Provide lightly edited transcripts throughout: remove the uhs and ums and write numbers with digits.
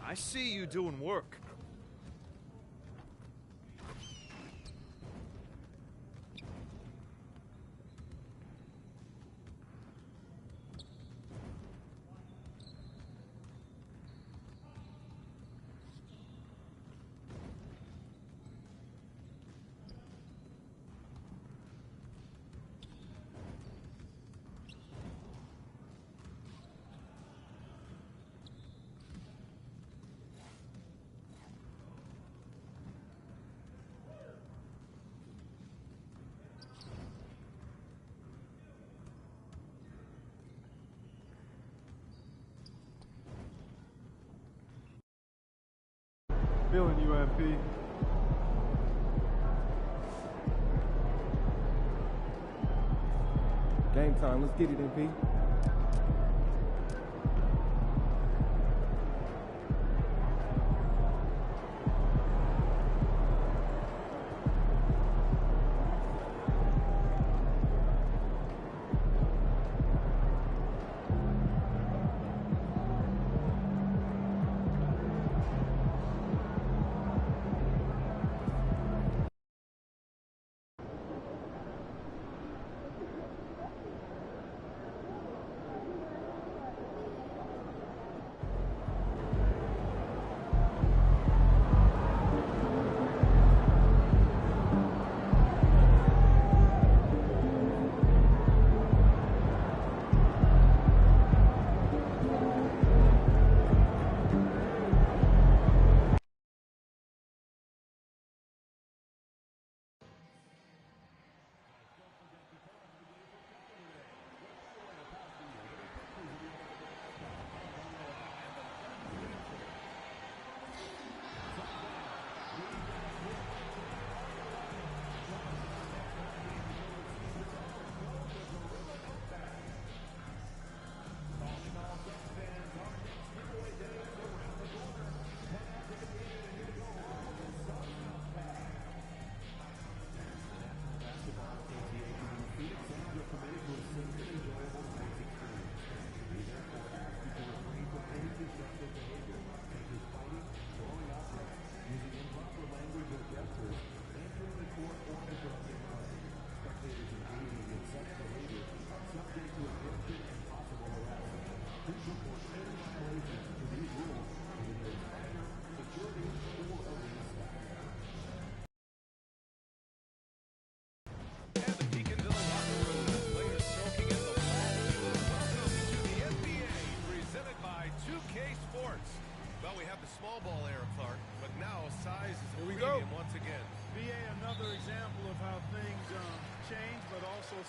I see you doing work. Feeling you, MP. Game time. Let's get it, MP.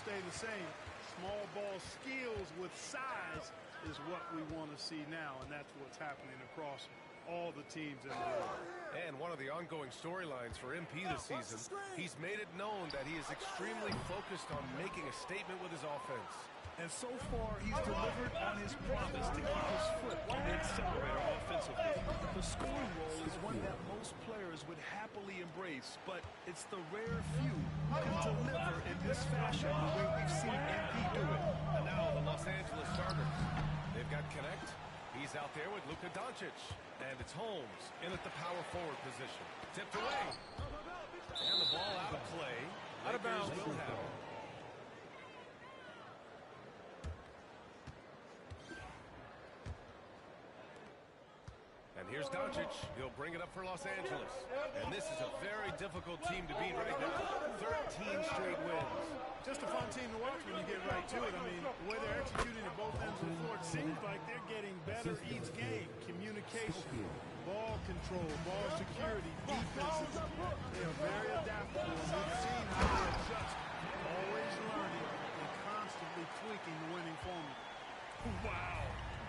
Stay the same. Small ball skills with size is what we want to see now, and that's what's happening across all the teams in the league. And one of the ongoing storylines for MP this season, he's made it known that he is extremely focused on making a statement with his offense. And so far, he's delivered on his promise to keep his foot on the accelerator offensively. The scoring role is one that most players would happily embrace, but it's the rare few who can deliver in this fashion the way we've seen MP do it. And now the Los Angeles starters. They've got Connect. He's out there with Luka Doncic. And it's Holmes in at the power forward position. Tipped away. And the ball out of play. Out of bounds. Will have it. And here's Doncic. He'll bring it up for Los Angeles. And this is a very difficult team to beat right now. 13 straight wins. Just a fun team to watch when you get right to it. I mean, the way they're executing at both ends of the floor, it seems like they're getting better each game. Communication, ball control, ball security, defense. They are very adaptable. And we've seen how they adjust. Always learning and constantly tweaking the winning formula. Wow.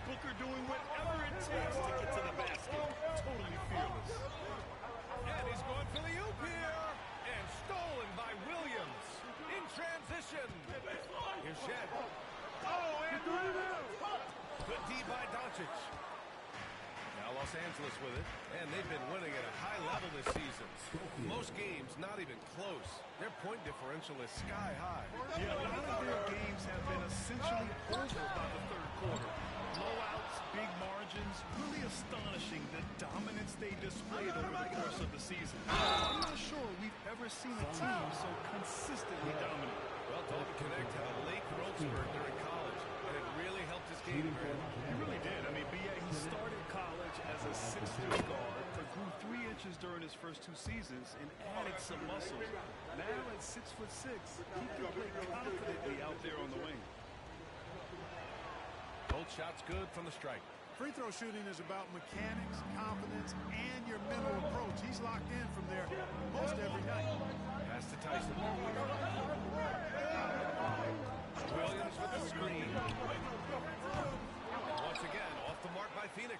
Booker doing whatever it takes to get to the basket. Totally fearless. And he's going for the oop here. And stolen by Williams. In transition. Here's Shed. Oh, and good D by Doncic. Now Los Angeles with it. And they've been winning at a high level this season. Most games not even close. Their point differential is sky high. Yeah, a lot of their games have been essentially over by the third quarter. Blowouts, big margins, really astonishing the dominance they displayed over the course of the season. I'm not sure we've ever seen a team so consistently dominant. Well, Dalton Connect had a late growth spurt during college, and it really helped his game. He really did. I mean, B.A., he started college as a 6'3" guard, but grew 3 inches during his first 2 seasons and added some muscles. Now at 6'6", he can play confidently out there on the wing. Both shots good from the strike. Free throw shooting is about mechanics, confidence, and your mental approach. He's locked in from there most every night. Pass to Tyson. Williams with the screen. Once again, off the mark by Phoenix.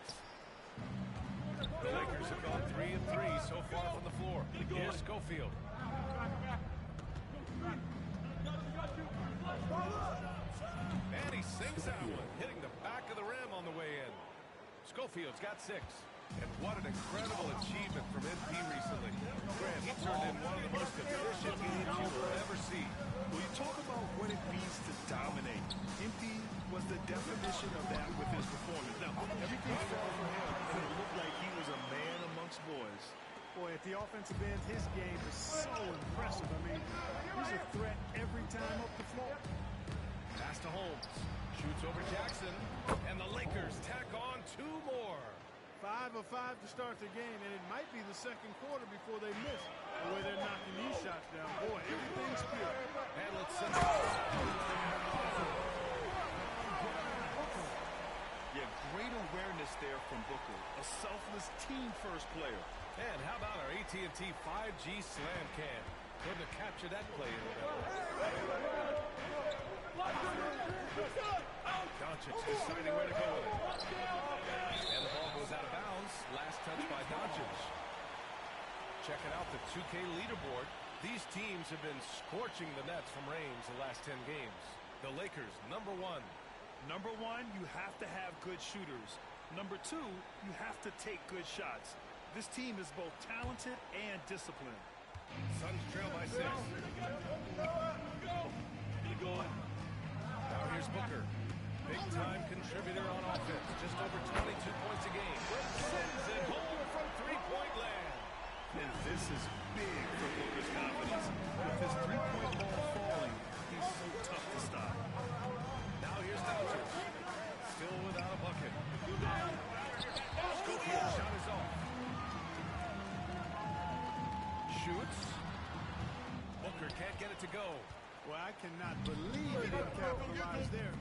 The Lakers have gone 3 of 3 so far from the floor. Here's Schofield. And he sinks that one, hitting the back of the rim on the way in. Schofield's got 6. And what an incredible achievement from MP recently. Grant, he turned in one of the most efficient games you will ever see. When you talk about what it means to dominate, MP was the definition of that with his performance. Now, everything fell for him, and it looked like he was a man amongst boys. Boy, at the offensive end, his game is so impressive. I mean, he's a threat every time up the floor. Pass to Holmes. Shoots over Jackson. And the Lakers tack on 2 more. 5 of 5 to start the game, and it might be the second quarter before they miss. The way they're knocking these shots down. Boy, everything's pure. And let's send it. Yeah, great awareness there from Booker. A selfless team-first player. And how about our AT&T 5G slam cam? Couldn't have captured that play any better. Doncic deciding where to go with it. And the ball goes out of bounds. Last touch by Doncic. Checking out the 2K leaderboard. These teams have been scorching the nets from range the last 10 games. The Lakers, number 1. Number 1, you have to have good shooters. Number 2, you have to take good shots. This team is both talented and disciplined. Suns trail by 6. Now here's Booker. Big-time contributor on offense. Just over 22 points a game. Sends it home from three-point land. And this is big for Booker's confidence. With his three-point ball falling, he's so tough to stop. Now here's Doncic. Still without a bucket. Schofield shot is off. Shoots. Booker can't get it to go. Well, I cannot believe he didn't capitalize there.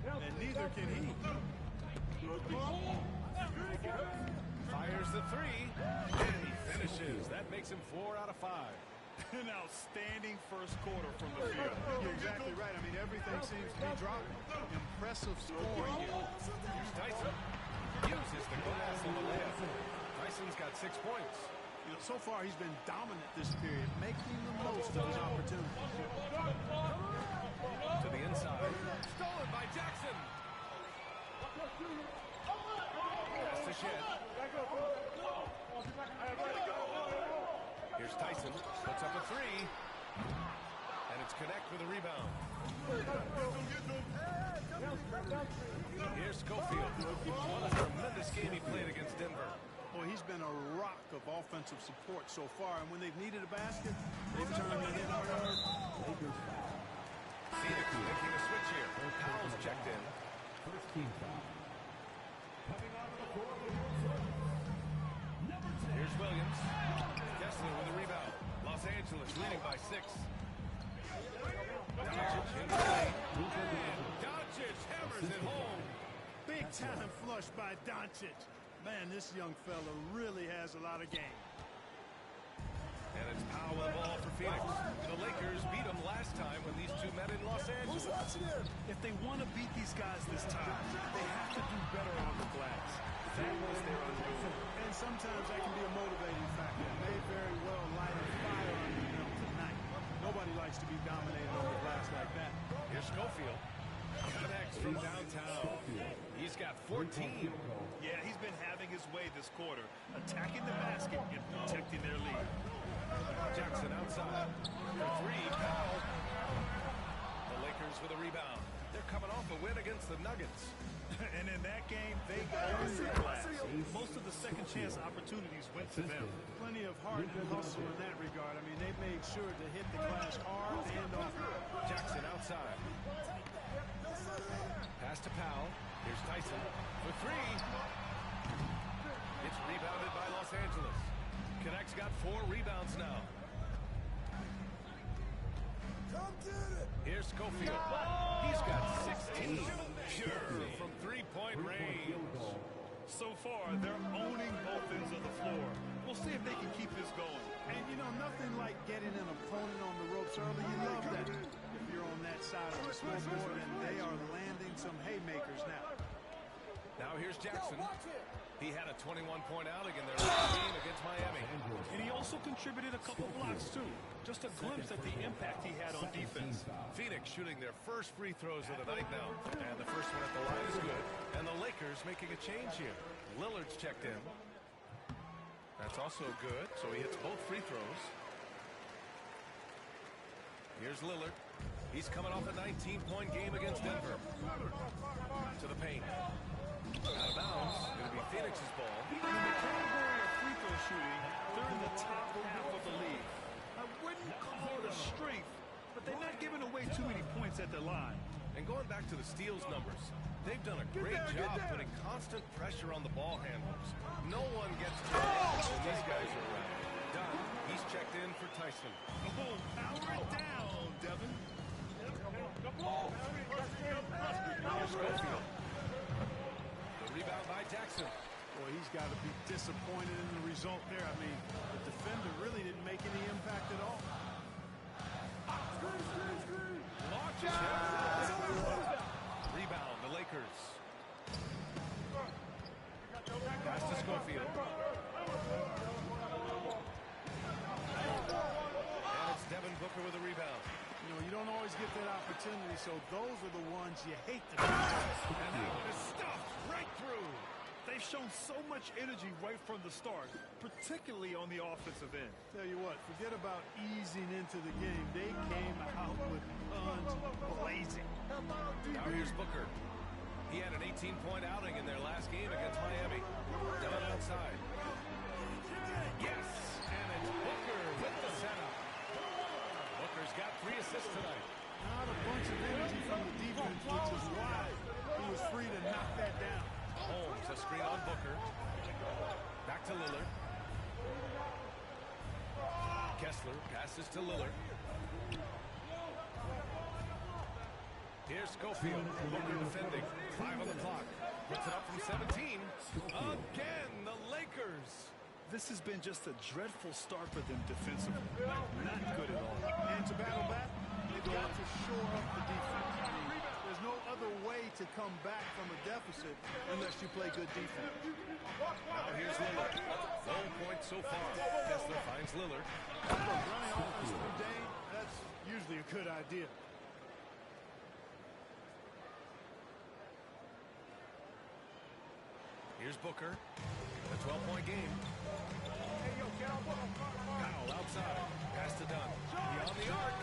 And neither can he. Fires the 3. And he finishes. That makes him 4 out of 5. An outstanding first quarter from the field. You're exactly right. I mean, everything seems to be dropping. Impressive scoring here. Here's Tyson. Uses the glass on the layup. Tyson's got 6 points. You know, so far he's been dominant this period, making the most of his opportunity. To the inside. Stolen by Jackson. Pass to Shed. Here's Tyson. Puts up a 3. And it's Connect with a rebound. Here's Schofield. What a tremendous game he played against Denver. Boy, he's been a rock of offensive support so far, and when they've needed a basket, they've turned it in hard. Phoenix making a switch here. Powell's checked in. First team foul. Coming out of the court. Here's Williams. Kessler with a rebound. Los Angeles leading by 6. Doncic in the lane. And Doncic hammers it home. Big time flush by Doncic. Man, this young fella really has a lot of game. And it's Powell with the ball for Phoenix. The Lakers beat them last time when these two met in Los Angeles. If they want to beat these guys this time, they have to do better on the glass. That was their undoing. And sometimes that can be a motivating factor. It may very well light a fire under them tonight. Nobody likes to be dominated on the glass like that. Here's Schofield. Connects from downtown. He's got 14. Yeah, he's been having his way this quarter, attacking the basket and protecting their lead. Jackson outside. For 3, Powell. The Lakers with a rebound. They're coming off a win against the Nuggets. And in that game, they owned the glass. most of the second chance opportunities went to them. Plenty of heart and hustle in that regard. I mean, they made sure to hit the glass hard and often. Jackson outside. Pass to Powell. Here's Tyson for three. It's rebounded by Los Angeles. Connect's got 4 rebounds now. Here's Schofield. He's got 16. Pure from three-point range. So far, they're owning both ends of the floor. We'll see if they can keep this going. And, you know, nothing like getting an opponent on the ropes early. You love that. If you're on that side of the scoreboard, and they are landing some haymakers now. Now here's Jackson. He had a 21-point outing in their last game against Miami. And he also contributed a couple blocks, too. Just a glimpse at the impact he had on defense. Phoenix shooting their first free throws of the night now. And the first one at the line is good. And the Lakers making a change here. Lillard's checked in. That's also good. So he hits both free throws. Here's Lillard. He's coming off a 19-point game against Denver. To the paint. Out of bounds. Going to be Phoenix's ball. In the category of free throw shooting, they're in the top half of the league. I wouldn't call it a strength, but they're not giving away too many points at the line. And going back to the steals numbers, they've done a great job putting constant pressure on the ball handlers. No one gets to when these guys are around. Dunn, he's checked in for Tyson. Oh, power it down, Devin. Here's Schofield. The rebound by Jackson. Boy, he's got to be disappointed in the result there. I mean, the defender really didn't make any impact at all. Launches it. Rebound, the Lakers. Pass to Schofield. And it's Devin Booker with a rebound. You know, you don't always get that opportunity, so those are the ones you hate to And that one is stuffed right through. They've shown so much energy right from the start, particularly on the offensive end. Tell you what, forget about easing into the game. They came out with guns blazing. Now here's Booker. He had an 18-point outing in their last game against Miami. Down outside. Yes, and it's Booker with the setup. Booker's got 3 assists tonight. Not a bunch of energy from the defense, which is why he was free to knock that down. Holmes, a screen on Booker. Back to Lillard. Kessler passes to Lillard. Here's Schofield. Booker defending. 5 on the clock. Puts it up from 17. Again, the Lakers. This has been just a dreadful start for them defensively. Not good at all. And to battle back, they've got to shore up the defense. I mean, there's no other way to come back from a deficit unless you play good defense. Now here's Lillard. No points so far. Kessler finds Lillard. Running offense through Dane, that's usually a good idea. Here's Booker. A 12-point game. Powell outside. Pass to Dunn. Beyond the arc.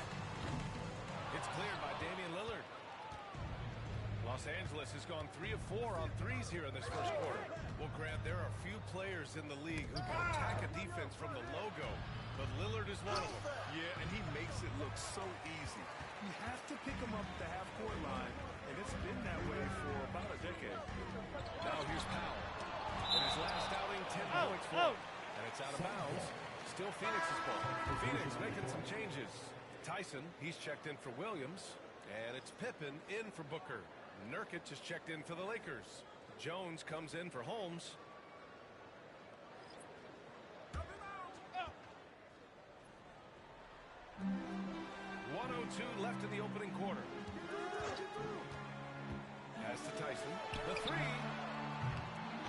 It's cleared by Damian Lillard. Los Angeles has gone 3 of 4 on threes here in this first quarter. Well, Grant, there are few players in the league who can attack a defense from the logo, but Lillard is one of them. Yeah, and he makes it look so easy. You have to pick him up at the half-court line, and it's been that way for about a decade. Now here's Powell. In his last outing, 10 points for him. And it's out of bounds. Still Phoenix's ball. Phoenix making some changes. Tyson, he's checked in for Williams. And it's Pippen in for Booker. Nurkic is checked in for the Lakers. Jones comes in for Holmes. .102 left in the opening quarter. Pass to Tyson. The three.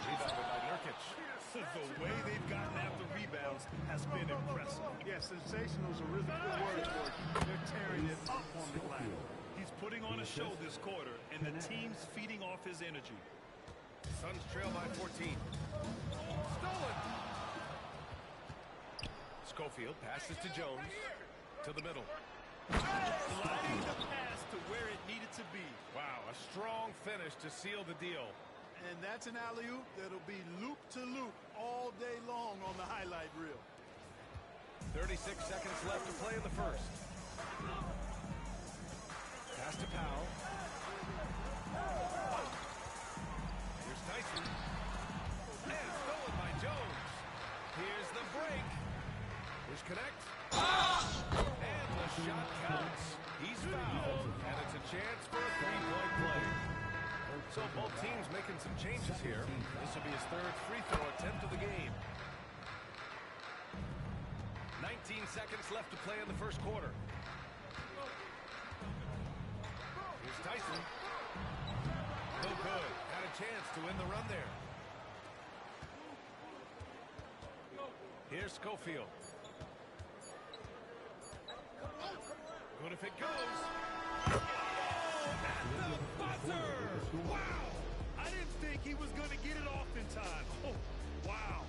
Rebounded by Nurkic. The way they've gotten after rebounds has been impressive. Yeah, sensational is a really good word for it. They're tearing it up on the glass. He's putting on a show this quarter, and the team's feeding off his energy. Suns trail by 14. Stolen. Schofield passes to Jones. To the middle. Sliding the pass to where it needed to be. Wow, a strong finish to seal the deal. And that's an alley-oop that'll be loop to loop all day long on the highlight reel. 36 seconds left to play in the first. Pass to Powell. Here's Tyson. And stolen by Jones. Here's the break. Here's Connect. And the shot counts. He's fouled. And it's a chance for a three-point play. So both teams making some changes here. This will be his third free throw attempt of the game. 19 seconds left to play in the first quarter. Here's Tyson. No good. Had a chance to win the run there. Here's Schofield. Good if it goes. Oh, at the buzzer! Wow! I didn't think he was going to get it off in time. Oh, wow.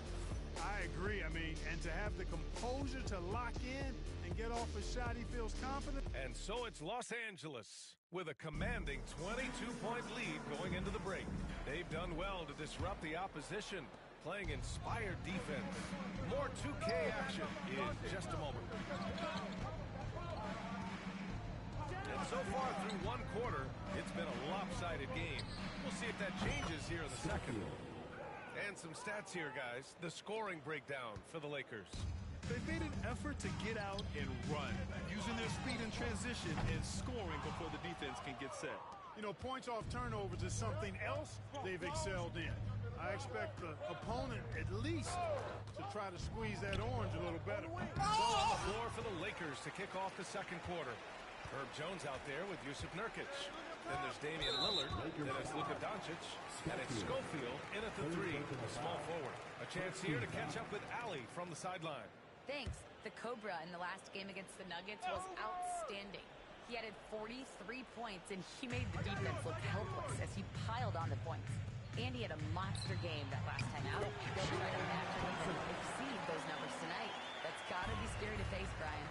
I agree. I mean, and to have the composure to lock in and get off a shot he feels confident. And so it's Los Angeles with a commanding 22-point lead going into the break. They've done well to disrupt the opposition, playing inspired defense. More 2K action in just a moment. And so far through one quarter, it's been a lopsided game. We'll see if that changes here in the second. And some stats here, guys. The scoring breakdown for the Lakers. They've made an effort to get out and run, using their speed in transition and scoring before the defense can get set. You know, points off turnovers is something else they've excelled in. I expect the opponent at least to try to squeeze that orange a little better. Ball on the floor for the Lakers to kick off the second quarter. Herb Jones out there with Yusuf Nurkic. Then there's Damian Lillard. Then it's Luka Doncic. And it's Schofield in at the three, a small forward. A chance here to catch up with Ali from the sideline. Thanks. The Cobra in the last game against the Nuggets was outstanding. He added 43 points, and he made the defense look helpless as he piled on the points. And he had a monster game that last time out. They'll try to match him and exceed those numbers tonight. That's got to be scary to face, Brian.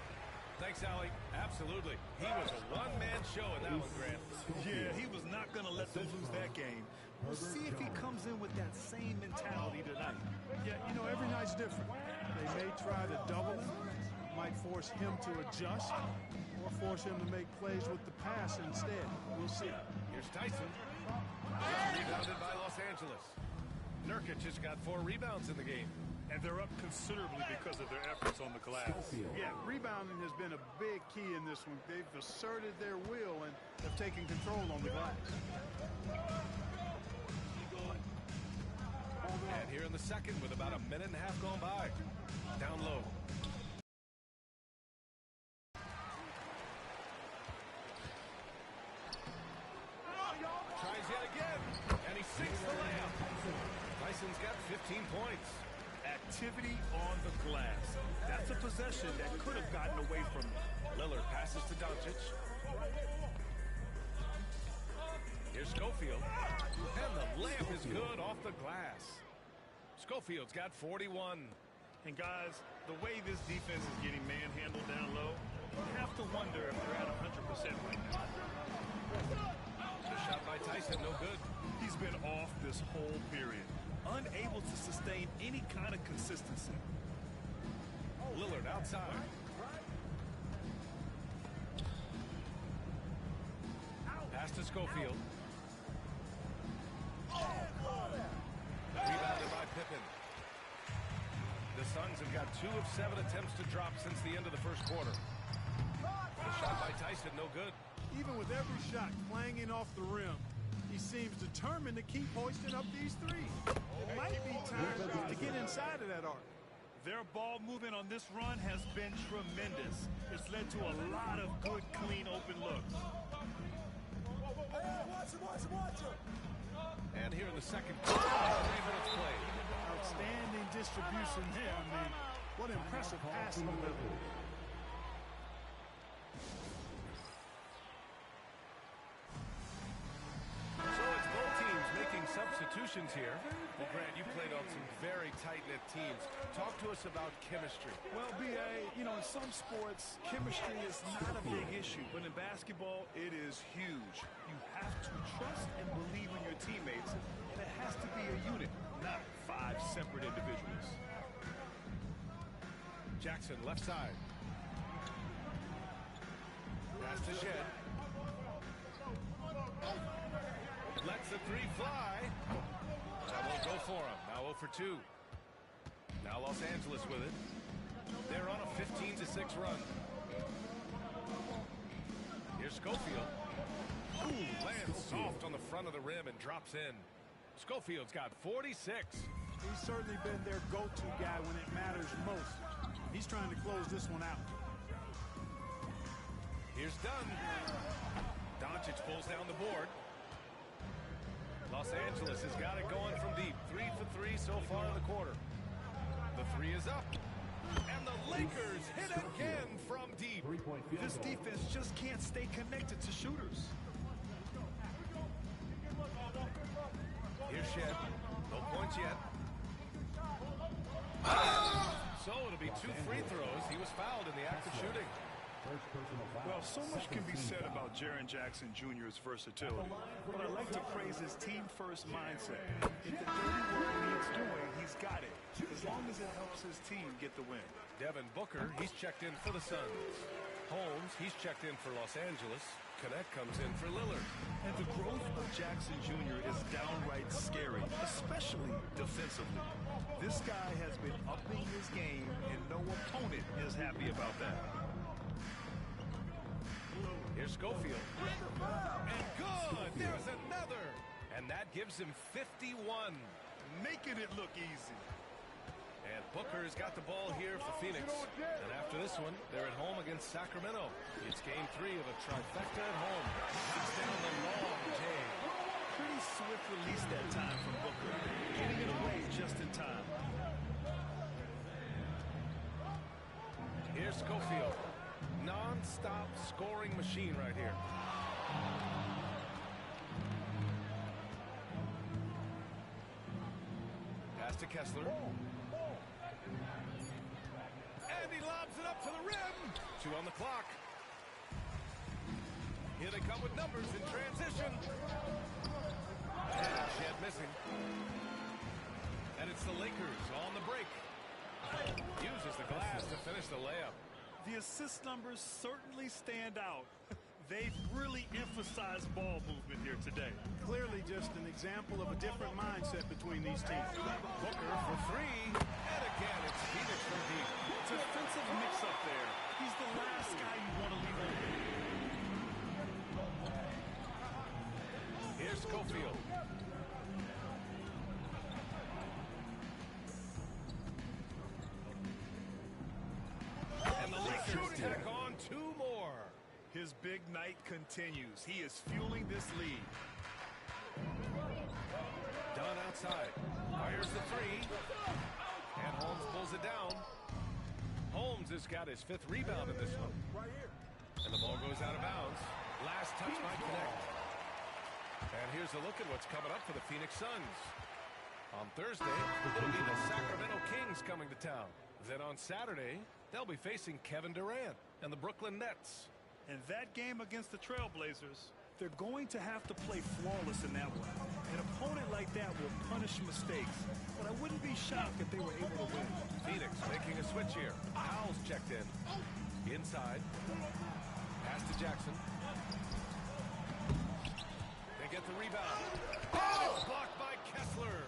Thanks, Allie. Absolutely. He was a one-man show in that one, Grant. Yeah, he was not going to let them lose that game. We'll see if he comes in with that same mentality tonight. Yeah, you know, every night's different. They may try to double him, might force him to adjust, or force him to make plays with the pass instead. We'll see. Here's Tyson. Rebounded by Los Angeles. Nurkic has got 4 rebounds in the game. And they're up considerably because of their efforts on the glass. Yeah, rebounding has been a big key in this one. They've asserted their will and have taken control on the glass. And here in the second with about a minute and a half gone by. Down low. Tries yet again. And he sinks the layup. Tyson's got 15 points. Activity on the glass. That's a possession that could have gotten away from him. Lillard passes to Doncic. Here's Schofield. And the layup is good off the glass. Schofield's got 41. And guys, the way this defense is getting manhandled down low, you have to wonder if they're at 100% right now. The shot by Tyson, no good. He's been off this whole period, unable to sustain any kind of consistency. Lillard outside. Pass to Schofield. Rebounded by Pippen. The Suns have got 2 of 7 attempts to drop since the end of the first quarter. The shot by Tyson, no good. Even with every shot clanging off the rim, he seems determined to keep hoisting up these threes. It might be time to get inside of that arc. Their ball movement on this run has been tremendous. It's led to a lot of good, clean, open looks. And here in the second quarter, 3 minutes played. Outstanding distribution there. I mean, what impressive passing ability. So it's both teams making substitutions. substitutions here. Well, Grant, you played on some very tight-knit teams. Talk to us about chemistry. Well, B.A., you know, in some sports, chemistry is not a big issue. But in basketball, it is huge. You have to trust and believe in your teammates, and it has to be a unit, not 5 separate individuals. Jackson, left side. Pass to Shed. Lets the 3 fly. That won't go for him. Now 0 for 2. Now Los Angeles with it. They're on a 15-6 run. Here's Schofield. Ooh, lands soft on the front of the rim and drops in. Schofield's got 46. He's certainly been their go-to guy when it matters most. He's trying to close this one out. Here's Dunn. Doncic pulls down the board. Los Angeles has got it going from deep. 3 for 3 so far in the quarter. The 3 is up. And the Lakers hit again from deep. This defense just can't stay connected to shooters. Here's Shed. No points yet. So it'll be 2 free throws. He was fouled in the act of shooting. Well, so much can be said about Jaren Jackson Jr.'s versatility, but I like to praise his team-first mindset. If the dirty work needs doing, he's got it, as long as it helps his team get the win. Devin Booker, he's checked in for the Suns. Holmes, he's checked in for Los Angeles. Connect comes in for Lillard. And the growth of Jackson Jr. is downright scary, especially defensively. This guy has been upping his game, and no opponent is happy about that. Here's Schofield. And good! There's another! And that gives him 51. Making it look easy. And Booker's got the ball here for Phoenix. And after this one, they're at home against Sacramento. It's game 3 of a trifecta at home. Knocks down the long J. Pretty swift release that time from Booker. Getting it away just in time. Here's Schofield. Non-stop scoring machine right here. Pass to Kessler. And he lobs it up to the rim. 2 on the clock. Here they come with numbers in transition. And Shed missing. And it's the Lakers on the break. Uses the glass to finish the layup. The assist numbers certainly stand out. They've really emphasized ball movement here today. Clearly just an example of a different mindset between these teams. Booker for 3. And again, it's Phoenix from deep. Defensive mix-up there. He's the last guy you want to leave open. Here's Schofield. And the Lakers tack on 2 more. His big night continues. He is fueling this lead. Dunn outside. Fires the 3. And Holmes pulls it down. Holmes has got his 5th rebound in this one. And the ball goes out of bounds. Last touch by Connect. And here's a look at what's coming up for the Phoenix Suns. On Thursday, it'll be the Sacramento Kings coming to town. Then on Saturday, they'll be facing Kevin Durant and the Brooklyn Nets. And that game against the Trailblazers, they're going to have to play flawless in that one. An opponent like that will punish mistakes, but I wouldn't be shocked if they were able to win. Phoenix making a switch here. Howell's checked in. Inside. Pass to Jackson. They get the rebound. And it's blocked by Kessler.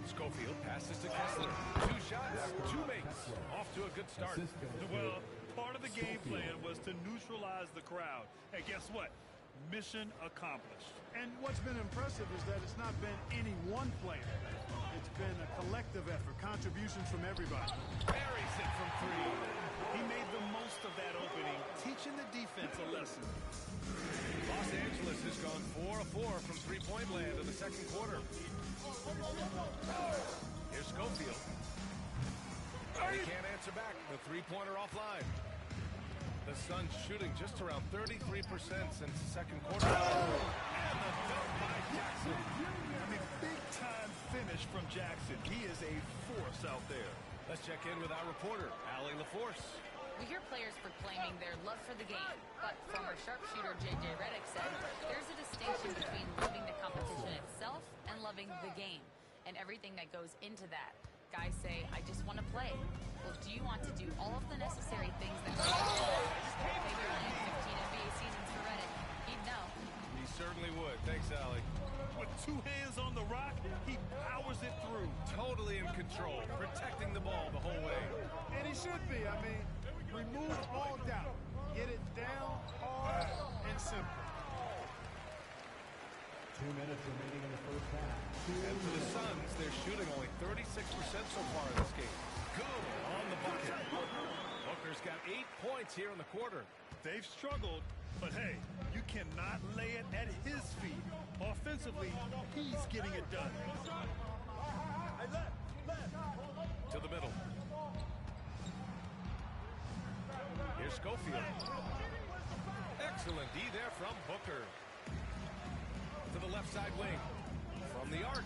Schofield passes to Kessler. 2 shots, 2 makes. Off to a good start. Well, part of the game plan was to neutralize the crowd. And guess what? Mission accomplished. And what's been impressive is that it's not been any one player. It's been a collective effort, contributions from everybody. Buries it from 3. He made the most of that opening, teaching the defense a lesson. Los Angeles has gone 4 of 4 from 3-point land in the second quarter. Here's Schofield. He can't answer back. The 3-pointer offline. The Suns shooting just around 33% since the second quarter. And the dunk by Jackson. I mean, big-time finish from Jackson. He is a force out there. Let's check in with our reporter, Allie LaForce. We hear players proclaiming their love for the game, but former sharpshooter J.J. Redick said there's a distinction between loving the competition itself and loving the game, and everything that goes into that. Guys say, I just want to play. Well, do you want to do all of the necessary things that go into that? Maybe only 15 NBA seasons for Redick. He'd know. He certainly would. Thanks, Allie. With two hands on the rock, he powers it through. Totally in control, protecting the ball the whole way. And he should be. I mean, remove all doubt. Get it down hard and simple. 2 minutes remaining in the first half. And for the Suns, they're shooting only 36% so far in this game. Good on the bucket. Booker's got 8 points here in the quarter. They've struggled, but hey, you cannot lay it at his feet. Offensively, he's getting it done. To the middle. Here's Schofield. Excellent D there from Booker. To the left side wing. From the arc.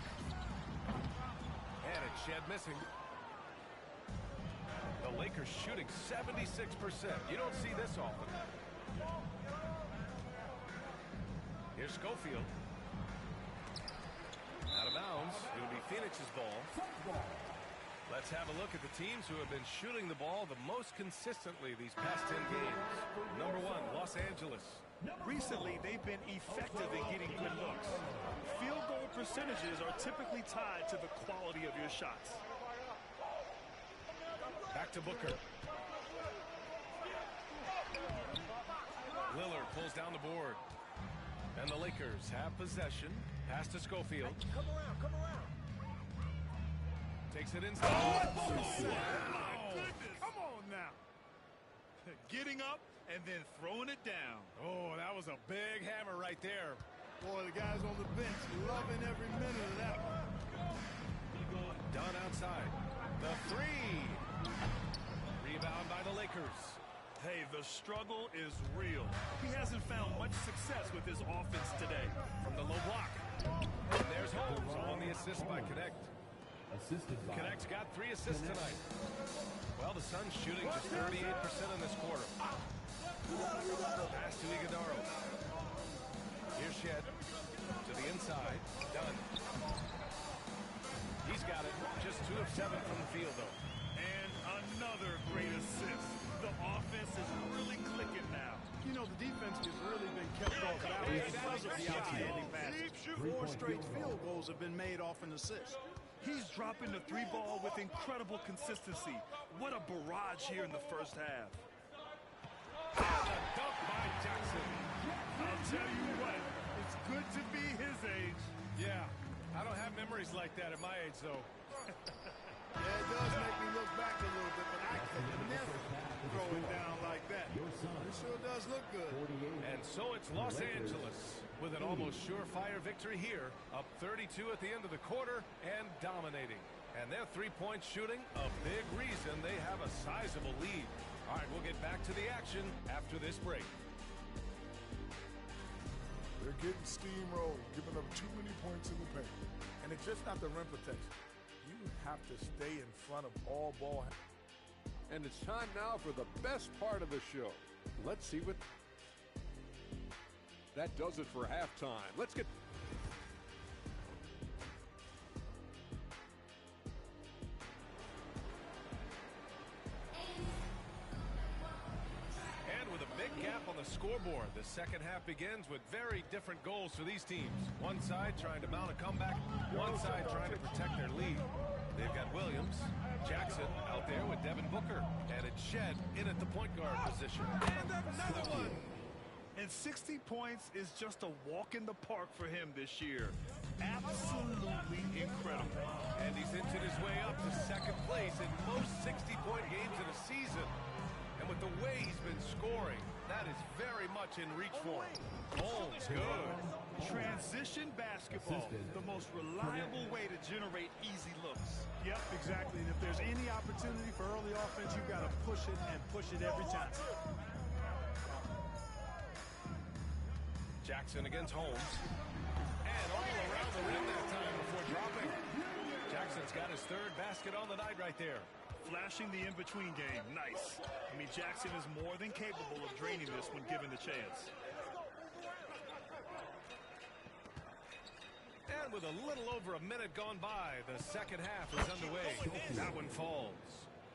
And it's Shed missing. The Lakers shooting 76%. You don't see this often. Here's Schofield. Out of bounds. It'll be Phoenix's ball. Let's have a look at the teams who have been shooting the ball the most consistently these past 10 games. Number 1, Los Angeles. Recently, they've been effective in getting good looks. Field goal percentages are typically tied to the quality of your shots. Back to Booker. Lillard pulls down the board. And the Lakers have possession. Pass to Schofield. Come around. Takes it inside. Oh, my goodness. Come on now. Getting up and then throwing it down. Oh, that was a big hammer right there. Boy, the guys on the bench loving every minute of that one. Done outside. The 3. Rebound by the Lakers. Hey, the struggle is real. He hasn't found much success with his offense today. From the low block. And there's Holmes on the assist by Connect. Connect's got 3 assists tonight. Well, the Suns shooting just 38% in this quarter. Pass to Iguodala. Here's Shed. To the inside. Done. He's got it. Just 2 of 7 from the field, though. And another great assist. The offense is really clicking now. You know, the defense has really been kept off balance because of the outstanding passes. 4 straight field goals have been made off an assist. He's dropping the 3 ball with incredible consistency. What a barrage here in the first half. And a dunk by Jackson. I'll tell you what, it's good to be his age. Yeah, I don't have memories like that at my age, though. Yeah, it does make me look back a little bit, but I could never throw it down like that. It sure does look good. And so it's Los Angeles with an almost surefire victory here, up 32 at the end of the quarter and dominating. And their 3-point shooting, a big reason they have a sizable lead. All right, we'll get back to the action after this break. They're getting steamrolled, giving up too many points in the paint. And it's just not the rim protection. You have to stay in front of all ball. And it's time now for the best part of the show. Let's see what... That does it for halftime. Let's get... And with a big gap on the scoreboard, the second half begins with very different goals for these teams. One side trying to mount a comeback, one side trying to protect their lead. They've got Williams, Jackson out there with Devin Booker, and it's Shed in at the point guard position. And another one! And 60 points is just a walk in the park for him this year. Absolutely incredible. And he's inching his way up to second place in most 60-point games in a season. And with the way he's been scoring, that is very much in reach for him. Holmes, good. Transition basketball, the most reliable way to generate easy looks. Yep, exactly. And if there's any opportunity for early offense, you've got to push it and push it every time. Jackson against Holmes. And all around the rim that time before dropping. Jackson's got his third basket on the night right there. Flashing the in-between game. Nice. I mean, Jackson is more than capable of draining this when given the chance. And with a little over a minute gone by, the second half is underway. That one falls.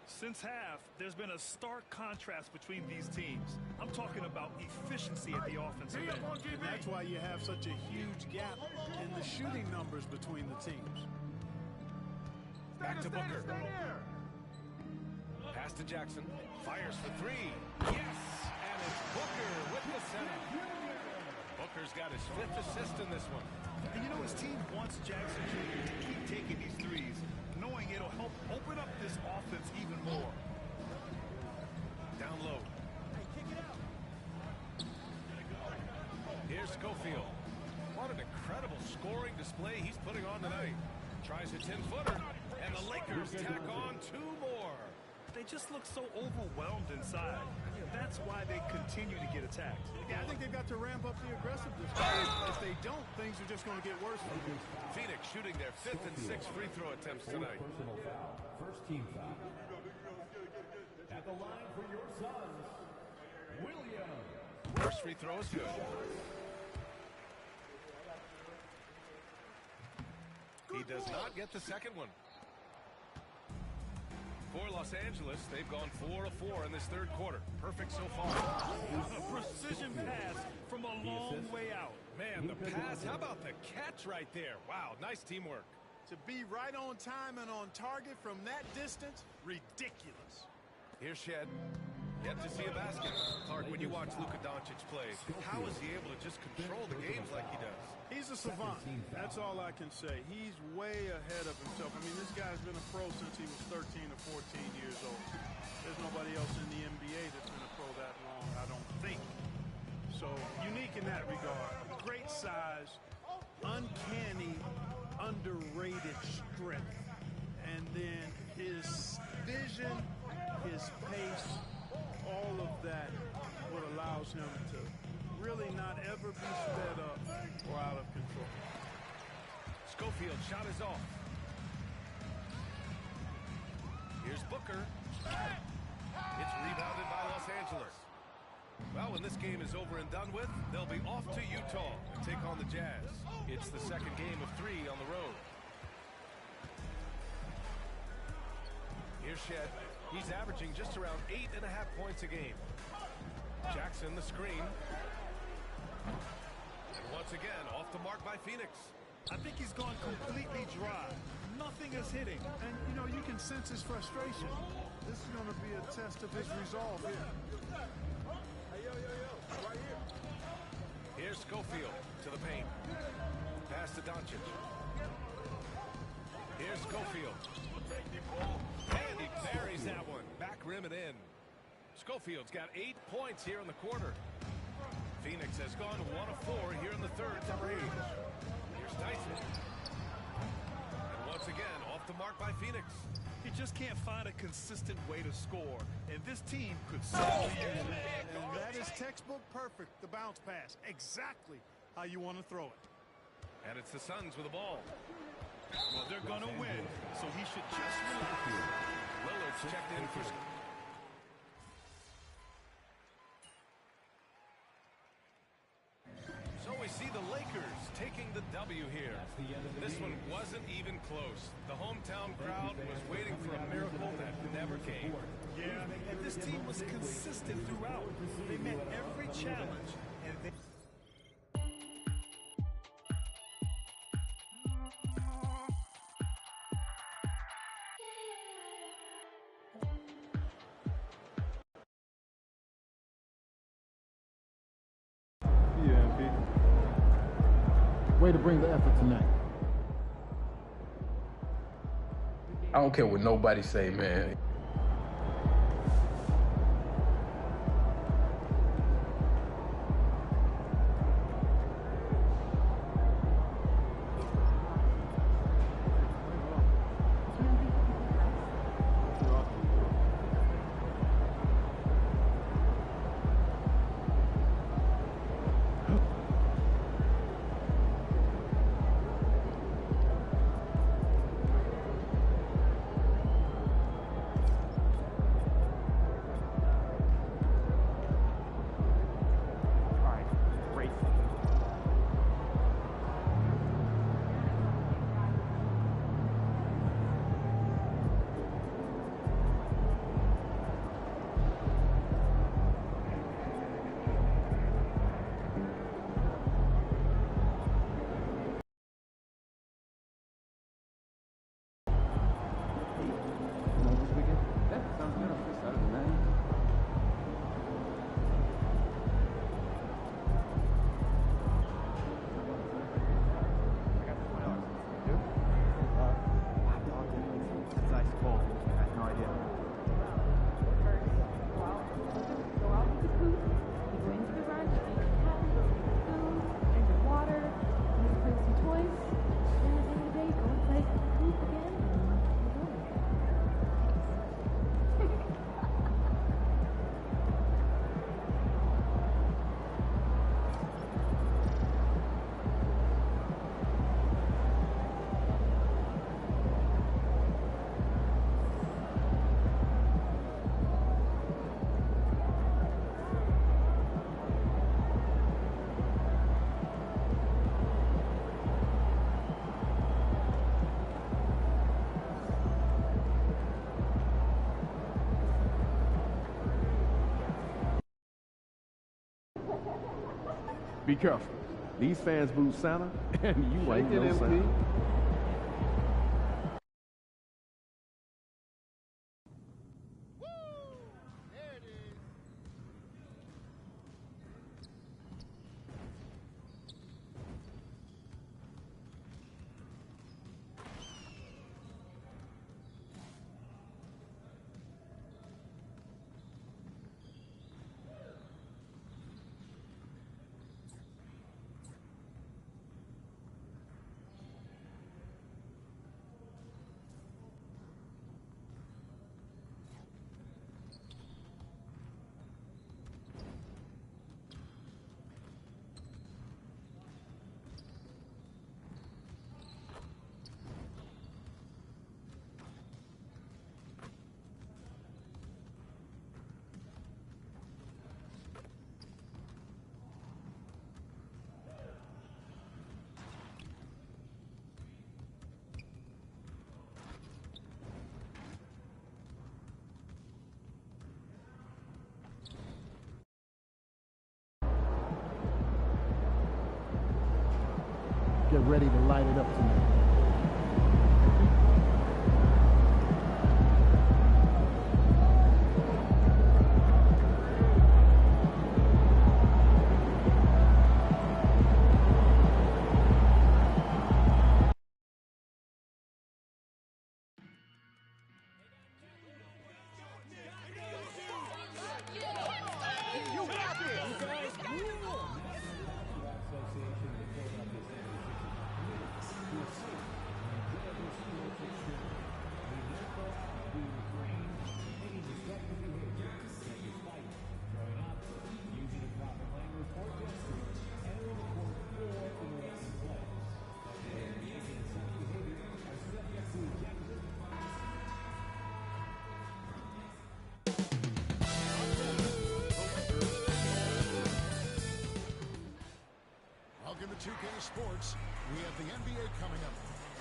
Since half, there's been a stark contrast between these teams. I'm talking about efficiency at the offensive end. And that's why you have such a huge gap in the shooting numbers between the teams. Back to Booker. Pass to Jackson. Fires for three. Yes! And it's Booker with the setup. Booker's got his 5th assist in this one. And you know, his team wants Jackson Jr. to keep taking these threes, knowing it'll help open up this offense even more. Down low. Here's Schofield. What an incredible scoring display he's putting on tonight. Tries a 10-footer, and the Lakers tack on 2 more. They just look so overwhelmed inside. That's why they continue to get attacked. Yeah, I think they've got to ramp up the aggressiveness. If they don't, things are just going to get worse. Phoenix shooting their 5th and 6th free throw attempts tonight. Personal foul. First team foul. At the line for your sons, Williams. First free throw is good. He does not get the second one. For Los Angeles, they've gone 4 of 4 in this third quarter. Perfect so far. A precision pass from a long way out. Man, the pass. How about the catch right there? Wow, nice teamwork. To be right on time and on target from that distance, ridiculous. Here's Shed. Yet to see a basket. Clark, when you watch Luka Doncic play, how is he able to just control the games like he does? He's a savant. That's all I can say. He's way ahead of himself. I mean, this guy's been a pro since he was 13 or 14 years old. There's nobody else in the NBA that's been a pro that long, I don't think. So, unique in that regard. Great size, uncanny, underrated strength. And then his vision, his pace, all of that what allows him to really not ever be sped up or out of control. Schofield shot is off. Here's Booker. It's rebounded by Los Angeles. Well, when this game is over and done with, they'll be off to Utah and take on the Jazz. It's the second game of 3 on the road. Here's Shed. He's averaging just around 8.5 points a game. Jackson the screen. And once again, off the mark by Phoenix. I think he's gone completely dry. Nothing is hitting. And, you know, you can sense his frustration. This is going to be a test of his resolve here. Hey, yo, right here. Here's Schofield to the paint. Pass to Doncic. Here's Schofield. And he buries that one. Back rim and in. Schofield's got 8 points here in the quarter. Phoenix has gone 1 of 4 here in the third to range. Here's Dyson. And once again, off the mark by Phoenix. He just can't find a consistent way to score. And this team could certainly use it. And that is textbook perfect, the bounce pass. Exactly how you want to throw it. And it's the Suns with the ball. Well, they're going to win, so he should just relax. Lillard's checked in for... So we see the Lakers taking the W here. This one wasn't even close. The hometown crowd was waiting for a miracle that never came. Yeah, and this team was consistent throughout. They met every challenge, and they... Way to bring the effort tonight. I don't care what nobody say, man. Be careful. These fans boo Santa, and you ain't no Santa. Get ready to light it up tonight. Welcome to 2K Sports. We have the NBA coming up.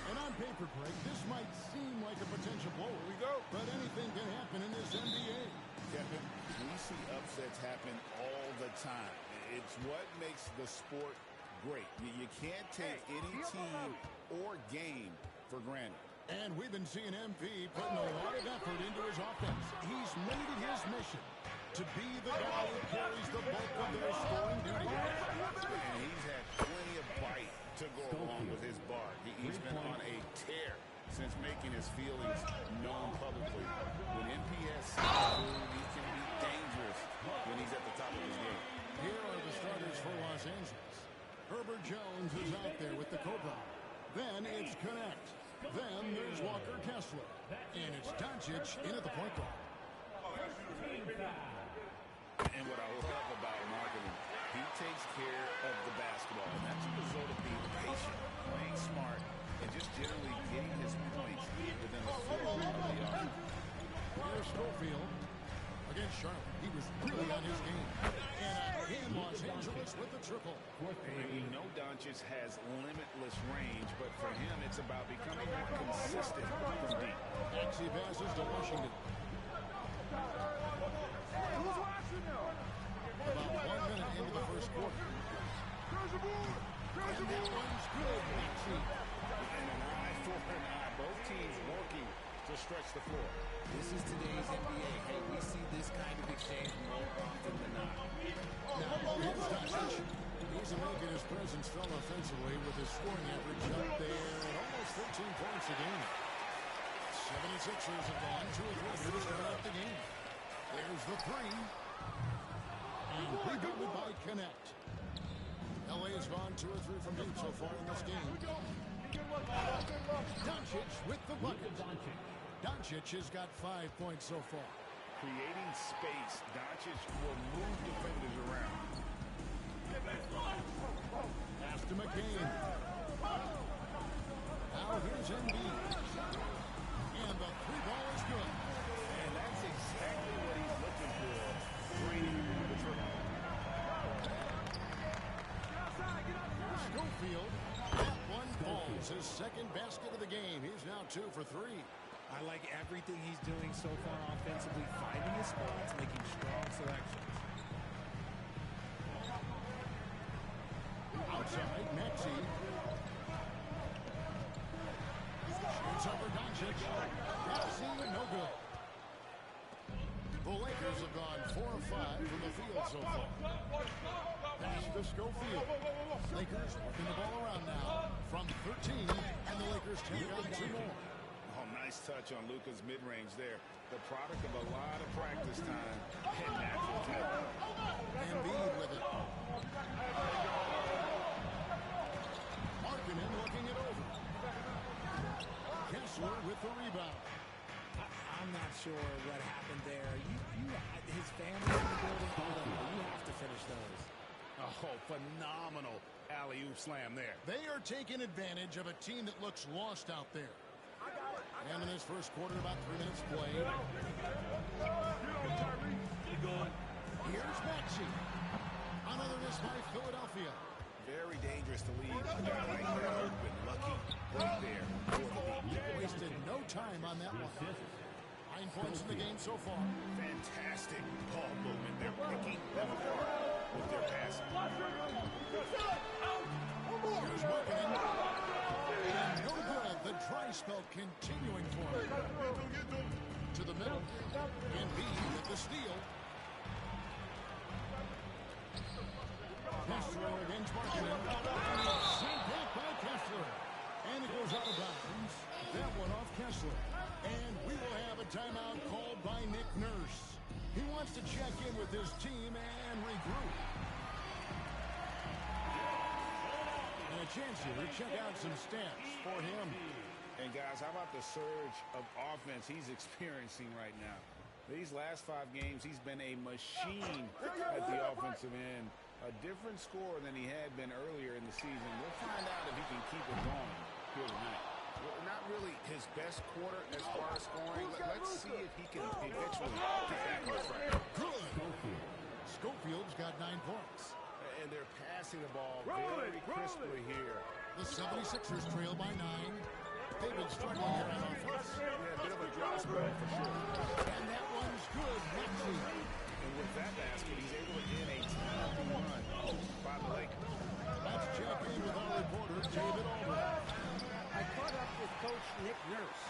And on paper, Greg, this might seem like a potential blow. Here we go. But anything can happen in this NBA. Kevin, we see upsets happen all the time. It's what makes the sport great. You can't take any team or game for granted. And we've been seeing MP putting a lot of effort into his offense. He's made it his mission to be the guy who carries the bulk of their scoring duty. And he's had plenty of bite to go along with his bark. He's been on a tear since making his feelings known publicly. When MPS sees he can be dangerous when he's at the top of his game. Here are the starters for Los Angeles. Herbert Jones is out there with the Cobra. Then it's Connect. Then there's Walker Kessler. And it's Doncic in at the point guard. And what I love about marketing, he takes care of the basketball. And that's a result of being patient, playing smart, and just generally getting his points within the flow of the offense. Here's Schofield against Charlotte. He was really on his game. And in Los Angeles with the triple. And we know Doncic has limitless range, but for him, it's about becoming more consistent from deep. Maxey passes to Washington. About 1 minute into the first quarter. And that one's good, Maxey. And an eye for an eye. Both teams working to stretch the floor. This is today's NBA. Hey, we see this kind of exchange more often than not. Now, here's Doncic. He's making his presence felt offensively with his scoring average up there at almost 13 points a game. 76ers have gone 2 of 3 to start out the game. There's the three. And rebounded by Connect. LA has gone 2 of 3 from deep so far in this game. Doncic with the bucket. Doncic has got 5 points so far. Creating space, Doncic will move defenders around. Pass to McCain. Now here's Embiid. And the 3-ball is good. And that's exactly what he's looking for. Draining the triple. Schofield. That one falls. His second basket of the game. He's now 2 for 3. I like everything he's doing so far offensively, finding his spots, making strong selections. Outside, Maxey. Shoots over Doncic. Maxey, no good. The Lakers have gone 4 of 5 from the field so far. Pass to Schofield. Lakers working the ball around now from 13, and the Lakers take out 2 more. Oh, nice touch on Luka's mid-range there. The product of a lot of practice time and natural talent. Embiid with it. Markkanen looking it over. Kessler with the rebound. I'm not sure what happened there. His family in the building. You have to finish those. Oh, phenomenal alley-oop slam there. They are taking advantage of a team that looks lost out there. And in this first quarter, about 3 minutes played. Here's Maxey. Another miss by Philadelphia. Very dangerous to leave a guy like that open. Lucky right there for the lead. Wasted no time on that one. 9 points in the game so far. Fantastic ball movement. They're picking them apart with their passing. Here's Markkanen. And no good. The dry spell continuing for him. To the middle. Embiid with the steal. Kessler against Markkanen. Sent back by Kessler. And it goes out of bounds. That one off Kessler. And we will have a timeout called by Nick Nurse. He wants to check in with his team and regroup. And a chance here to check out some stats for him. And guys, how about the surge of offense he's experiencing right now? These last 5 games, he's been a machine at the offensive end. A different score than he had been earlier in the season. We'll find out if he can keep it going here tonight. Not really his best quarter as far as scoring. Let's see if he can eventually get back on track. Good. Schofield's got 9 points. And they're passing the ball very crisply here. The 76ers trail by 9. They've been struggling here on offense. Yeah, a bit of a dry spell for sure. And that one's good. Maxey. And with that basket, he's able to get a 2-run by the Lakers. Let's check in with our reporter, David Aldridge. I caught up with Coach Nick Nurse.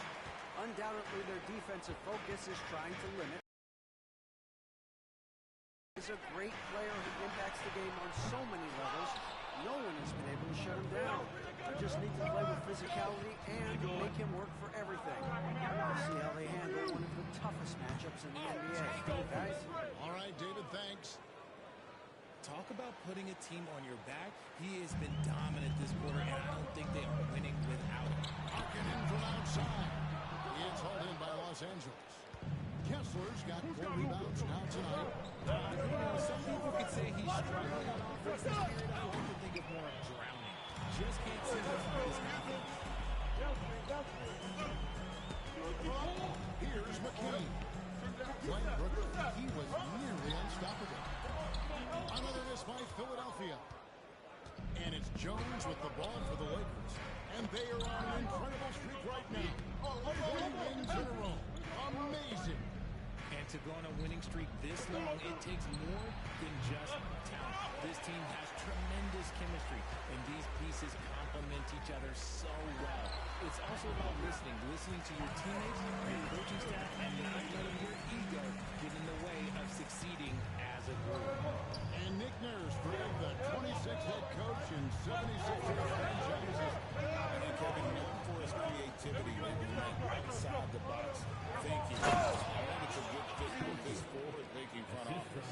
Undoubtedly, their defensive focus is trying to limit. He's a great player who impacts the game on so many levels. No one has been able to shut him down. They just need to play with physicality and make him work for everything. We'll see how they handle one of the toughest matchups in the NBA. Guys? All right, David, thanks. Talk about putting a team on your back. He has been dominant this quarter, and I don't think they are winning without him. Markkanen from outside. It's hauled in by Los Angeles. Kessler's got 4 rebounds now tonight. Some people could say he's struggling on offense this period. I like to think of more of drowning. Just can't seem to find his confidence. Here's McKinney. Playing Brooklyn, he was nearly unstoppable. Another miss by Philadelphia. And it's Jones with the ball for the Lakers. And they are on an incredible streak right now. 3 wins in a row. Amazing. And to go on a winning streak this long, it takes more than just talent. This team has tremendous chemistry, and these pieces complement each other so well. It's also about listening to your teammates, your coaching staff, and not letting your ego get in the way of succeeding as a group. And Nick Nurse, Greg, the 26th head coach in 76ers franchises. And Kevin, known for his creativity and outside the box thinking. I think it's a good fit with this forward-thinking front office.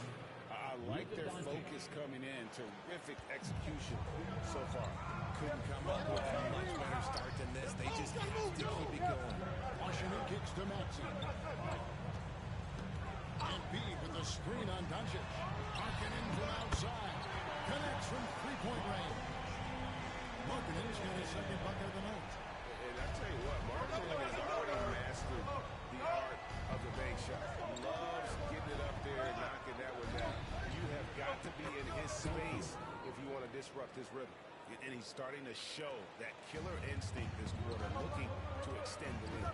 I like their focus coming in. Terrific execution so far. Couldn't come up with a much better start than this. They just have to keep it going. Washington kicks to Maxey. Embiid with the screen on Doncic. Markkanen from outside. Connects from 3-point range. Markkanen's got his second bucket of the night. And I tell you what, Markkanen has already mastered the art of the bank shot. Loves getting it up there and knocking that one down. You have got to be in his space if you want to disrupt his rhythm. And he's starting to show that killer instinct this quarter, looking to extend the lead.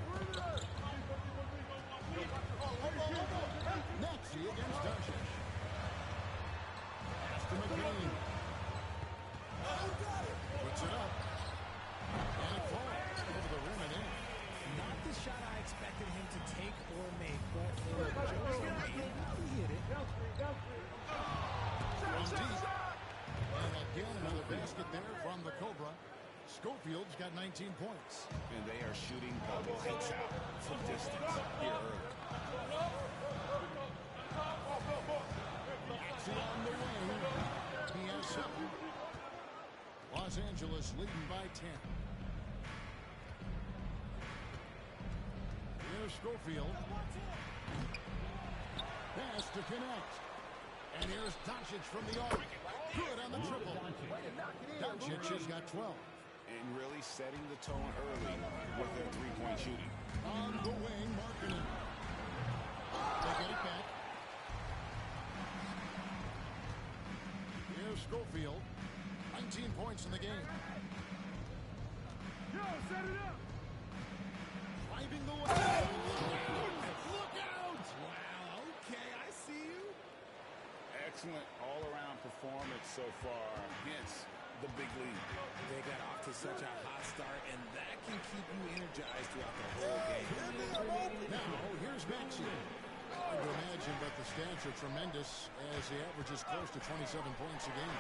Maxey against Doncic. Pass to McCain. 19 points. And they are shooting the lights out from distance here early. Maxey on the wing. He has 7. Los Angeles leading by 10. Here's Schofield. Pass to connect. And here's Doncic from the arc. Good on the triple. Doncic has got 12. And really setting the tone early with their three-point shooting. On the wing, Markkanen. They get it back. Here's Schofield. 19 points in the game. Yo, set it up. Driving the lane. Look out! Wow, okay, I see you. Excellent all-around performance so far. Hence the big lead. They got off to such a hot start, and that can keep you energized throughout the whole game. Now, here's Maxey. Hard to imagine, but the stats are tremendous as he averages close to 27 points a game.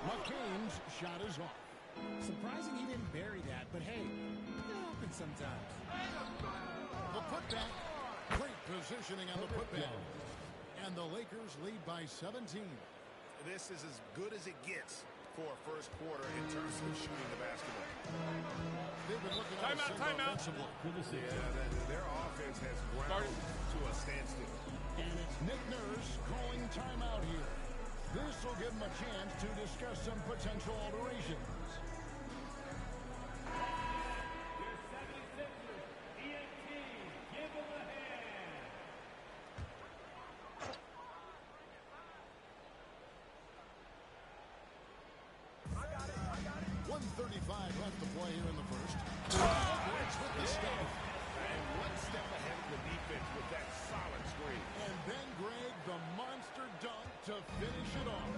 McCain's shot is off. Surprising he didn't bury that, but hey, it happens sometimes. The putback. Great positioning on the putback. And the Lakers lead by 17. This is as good as it gets for a first quarter in terms of shooting the basketball. They've been looking at offensively. Their offense has ground to a standstill. And it's Nick Nurse calling timeout here. This will give him a chance to discuss some potential alterations. Left to play here in the first. Breaks with the stop. And one step ahead of the defense with that solid screen. And then Greg, the monster dunk to finish it off.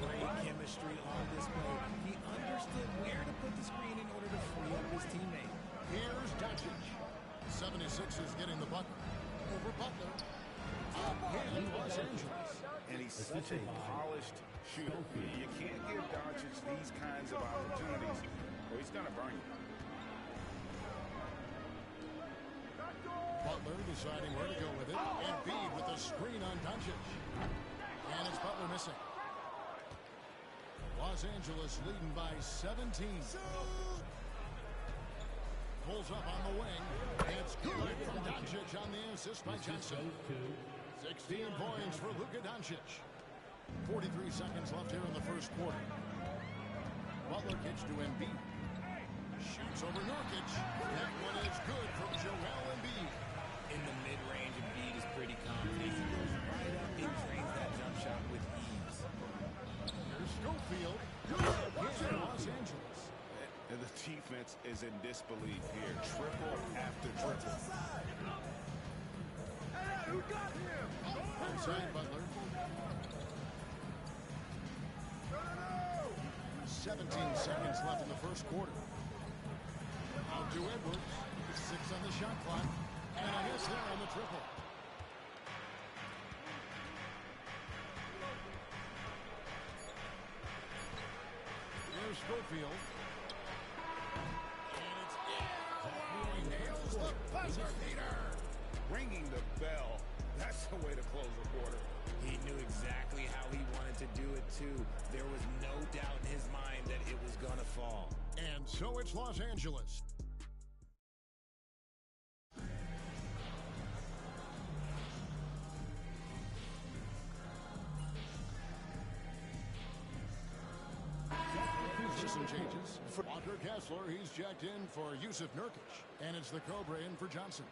Great chemistry on display. He understood where to put the screen in order to free up his teammate. Here's Doncic. 76ers getting the bucket. Over Butler. Again, Los Angeles. And he's such a polished shooter. You can't give Doncic these kinds of opportunities, or he's going to burn you. Butler deciding where to go with it. Embiid with the screen on Doncic. And it's Butler missing. Los Angeles leading by 17. Pulls up on the wing. It's good from Doncic on the assist by Johnson. 16 points for Luka Doncic. 43 seconds left here in the first quarter. Butler kicks to Embiid. Shoots over Nurkic. That one is good from Joel Embiid. In the mid-range, Embiid is pretty confident. He goes right up and drains that jump shot with ease. Here's Schofield. Here's Los Angeles. And the defense is in disbelief here. Triple after triple. Hey, who got him? Inside Butler. 17 seconds left in the first quarter. Out to Edwards. 6 on the shot clock. And a miss there on the triple. Here's Schofield. And it's in. He nails the buzzer beater. Ringing the bell. That's the way to close the quarter. He knew exactly how he wanted to do it, too. There was no doubt in his mind that it was going to fall. And so it's Los Angeles. Some changes. For Walker Kessler, he's checked in for Yusuf Nurkic. And it's the Cobra in for Johnson.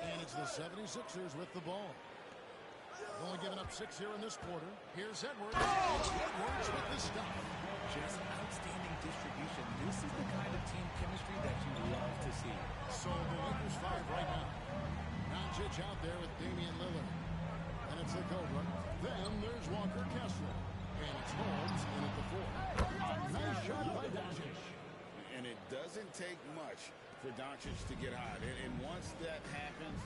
And it's the 76ers with the ball. Only giving up 6 here in this quarter. Here's Edwards. Edwards with the stop. Just outstanding distribution. This is the kind of team chemistry that you love to see. So the Lakers 5 right now. Doncic out there with Damian Lillard. And it's the Cobra. Then there's Walker Kessler. And it's Holmes in at the 4. Nice shot by Doncic. And it doesn't take much for Doncic to get hot. And once that happens,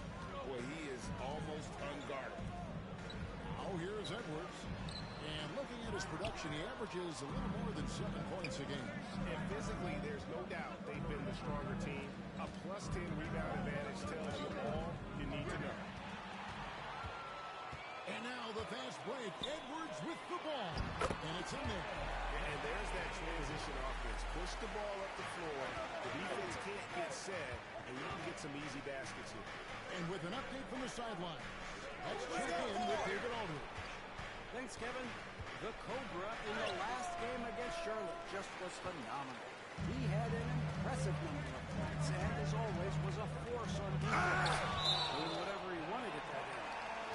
well, he is almost unguardable. Oh, here's Edwards. And looking at his production, he averages a little more than 7 points a game. And physically, there's no doubt they've been the stronger team. A +10 rebound advantage tells you all you need to know. And now the fast break. Edwards with the ball. And it's in there. And there's that transition offense. Push the ball up the floor. The defense can't get set, and you can get some easy baskets here. And with an update from the sideline, let's check in with David Aldridge. Thanks, Kevin. The Cobra in the last game against Charlotte just was phenomenal. He had an impressive number of points, and as always, was a force on defense, doing whatever he wanted at that end.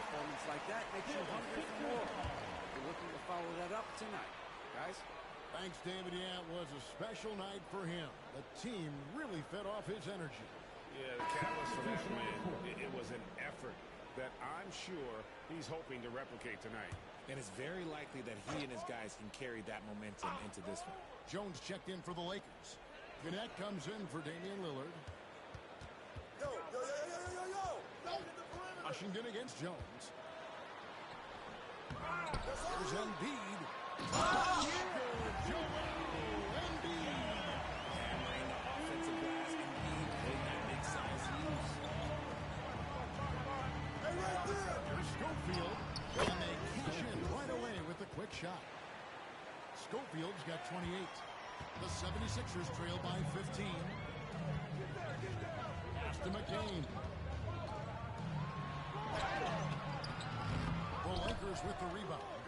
Performance like that makes you hungry for more. We're looking to follow that up tonight. Guys? Thanks, David. Yeah, it was a special night for him. The team really fed off his energy. Yeah, the catalyst for that win, it was an effort that I'm sure he's hoping to replicate tonight. And it's very likely that he and his guys can carry that momentum into this one. Jones checked in for the Lakers. Gannett comes in for Damian Lillard. Washington against Jones. There's Embiid. Joel Embiid. Hammering the offensive glass. Embiid playing that big size use. Here's Schofield. And they cash in right away with a quick shot. Schofield's got 28. The 76ers trail by 15. Pass to McCain. The Lakers with the rebound.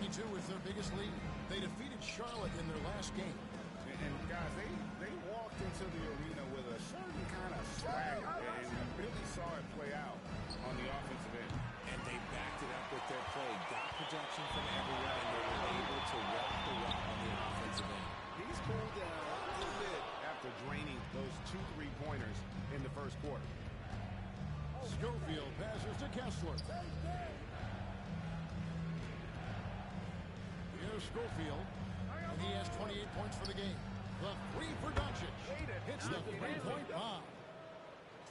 22 is their biggest lead. They defeated Charlotte in their last game. And guys, they walked into the arena with a certain kind of swagger, and we really saw it play out on the offensive end. And they backed it up with their play. Got projection from everywhere, and they were able to walk the walk on the offensive end. He's cooled down a little bit after draining those 2 3-pointers in the first quarter. Schofield passes to Kessler. Here's Schofield, and he has 28 points for the game. The 3 for Doncic. Hits the 3-point bomb.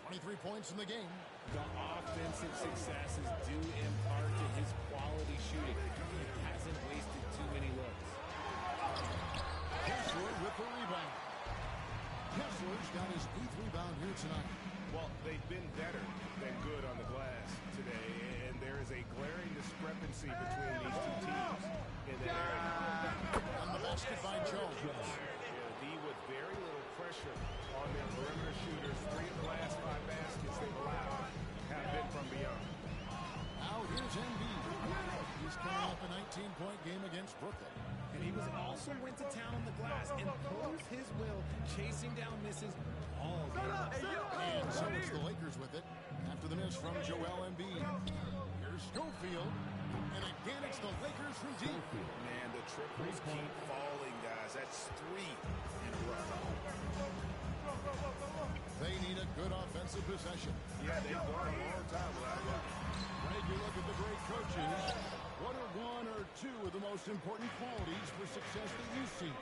23 points in the game. The offensive successes due in part to his quality shooting. He hasn't wasted too many looks. Kessler with the rebound. Kessler's got his 8th rebound here tonight. Well, they've been better than good on the glass today, and there is a glaring discrepancy between these two teams in that area. On the basket by Jones. D with very little pressure on their perimeter shooters. 3 of the last 5 baskets they've allowed have been from beyond. Now here's Embiid. He's coming off a 19-point game against Brooklyn. And he was also went to town on the glass and posed his will, chasing down misses all game. And so it's the Lakers with it after the miss from Joel Embiid. Here's Schofield. And again, it's the Lakers from deep. Man, the triples keep falling, guys. That's 3 in a row. They need a good offensive possession. Yeah, they've gone a long time without that. Greg, you look at the great coaches. What are 1 or 2 of the most important qualities for success that you see?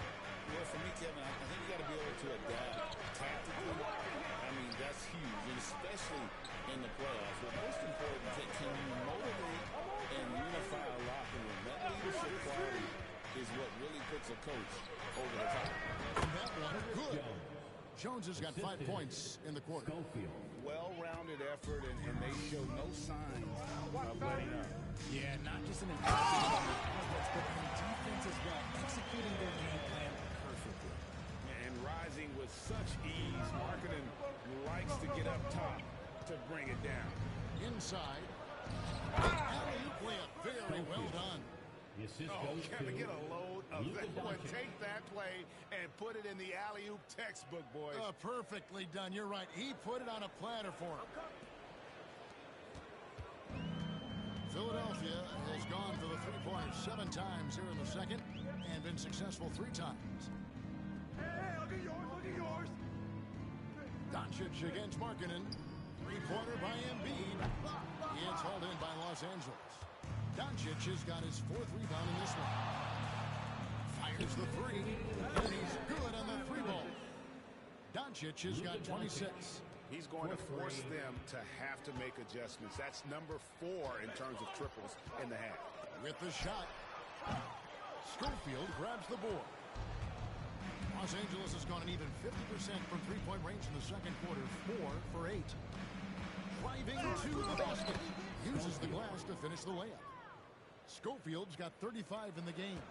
Well, for me, Kevin, I think you got to be able to adapt tactically. I mean, that's huge, and especially in the playoffs. But most important, can you motivate and unify a locker room? That leadership quality is what really puts a coach over the top. That one, good. Jones has got 5 points in the quarter. Well-rounded effort, and they show no signs of letting up. Yeah, not just an impressive on the offense, but on defense as well, executing their game plan perfectly. And rising with such ease, Markkanen likes to get up top to bring it down. Inside. Alley-oop layup, very well done. Oh, Kevin, get a load of that one. Take that play and put it in the alley-oop textbook, boys. Perfectly done. You're right. He put it on a platter for him. Philadelphia has gone for the 3-pointers 7 times here in the second and been successful 3 times. Hey, look at yours, look at yours. Doncic against Markkanen. 3-pointer by Embiid. It's hauled in by Los Angeles. Doncic has got his 4th rebound in this one. Fires the 3, and he's good on the 3 ball. Doncic has got 26. He's going to force them to have to make adjustments. That's number 4 in terms of triples in the half. With the shot, Schofield grabs the board. Los Angeles has gone an even 50% from three-point range in the second quarter, 4 for 8. Driving to the basket, uses the glass to finish the layup. Schofield's got 35 in the game.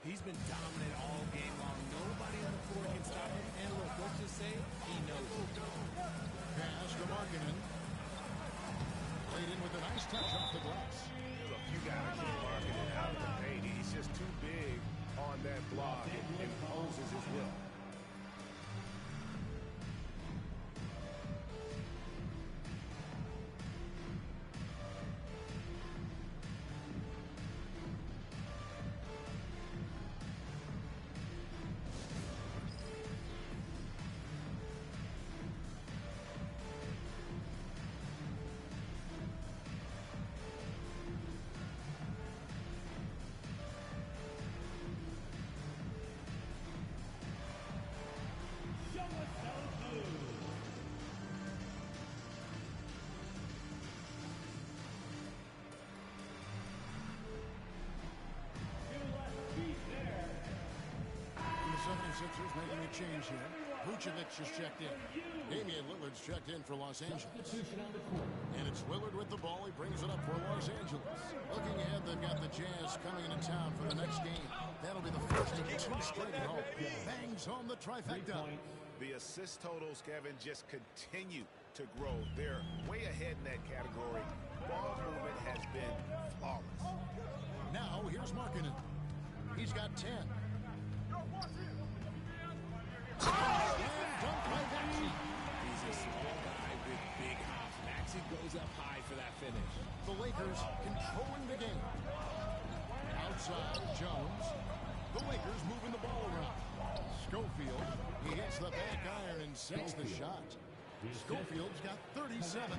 He's been dominant all game long. Nobody on the floor can stop him. And look, let's just say he knows it. Pass to Markkanen. Played in with a nice touch off the glass. Look, you got to keep Markkanen out of the paint. He's just too big on that block. It imposes his will. Sixers making a change here. Vucevic just checked in. Damian Lillard's checked in for Los Angeles. And it's Lillard with the ball. He brings it up for Los Angeles. Looking ahead, they've got the Jazz coming into town for the next game. That'll be the first of 2 straight at home. Bangs home the trifecta. The assist totals, Kevin, just continue to grow. They're way ahead in that category. Ball movement has been flawless. Now, here's Markkanen. He's got 10. He's a small guy with big hops. Maxey goes up high for that finish. The Lakers controlling the game. Outside, Jones. The Lakers moving the ball around. Schofield, he hits the back iron and sets the shot. Schofield's got 37.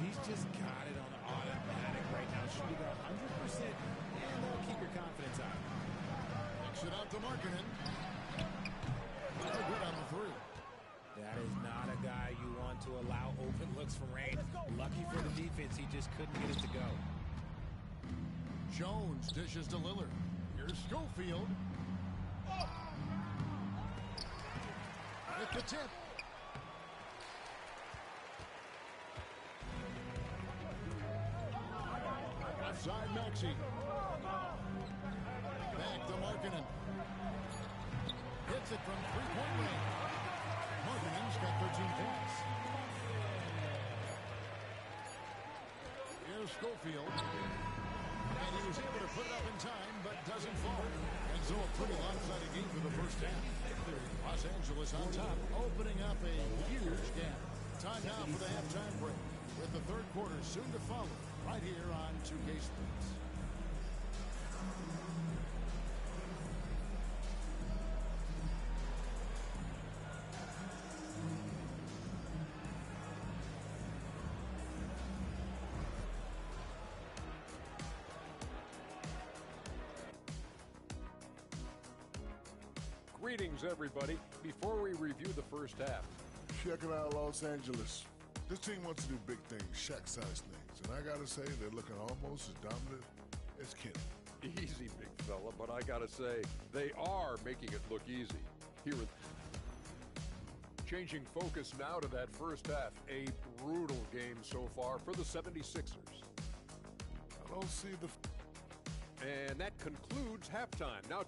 He's just got it on automatic right now. Shooting 100%, and that'll keep your confidence out. Kicks it out to Markkanen. Good on the 3. That is not a guy you want to allow open looks from range. Lucky for the defense, he just couldn't get it to go. Jones dishes to Lillard. Here's Schofield. With the tip. Left side, Maxey. Back to Markkanen. Hits it from three-point range. Markkanen's got 13 points. Here's Schofield. And he was able to put it up in time, but doesn't fall. And so a pretty lopsided game for the first half. Los Angeles on top, opening up a huge gap. Time now for the halftime break, with the third quarter soon to follow, right here on 2K Sports. Greetings, everybody. Before we review the first half, check it out, Los Angeles. This team wants to do big things, Shaq-sized things, and I gotta say they're looking almost as dominant as Kenny. Easy, big fella, but I gotta say, they are making it look easy. Changing focus now to that first half. A brutal game so far for the 76ers. I don't see the... And that concludes halftime. Now...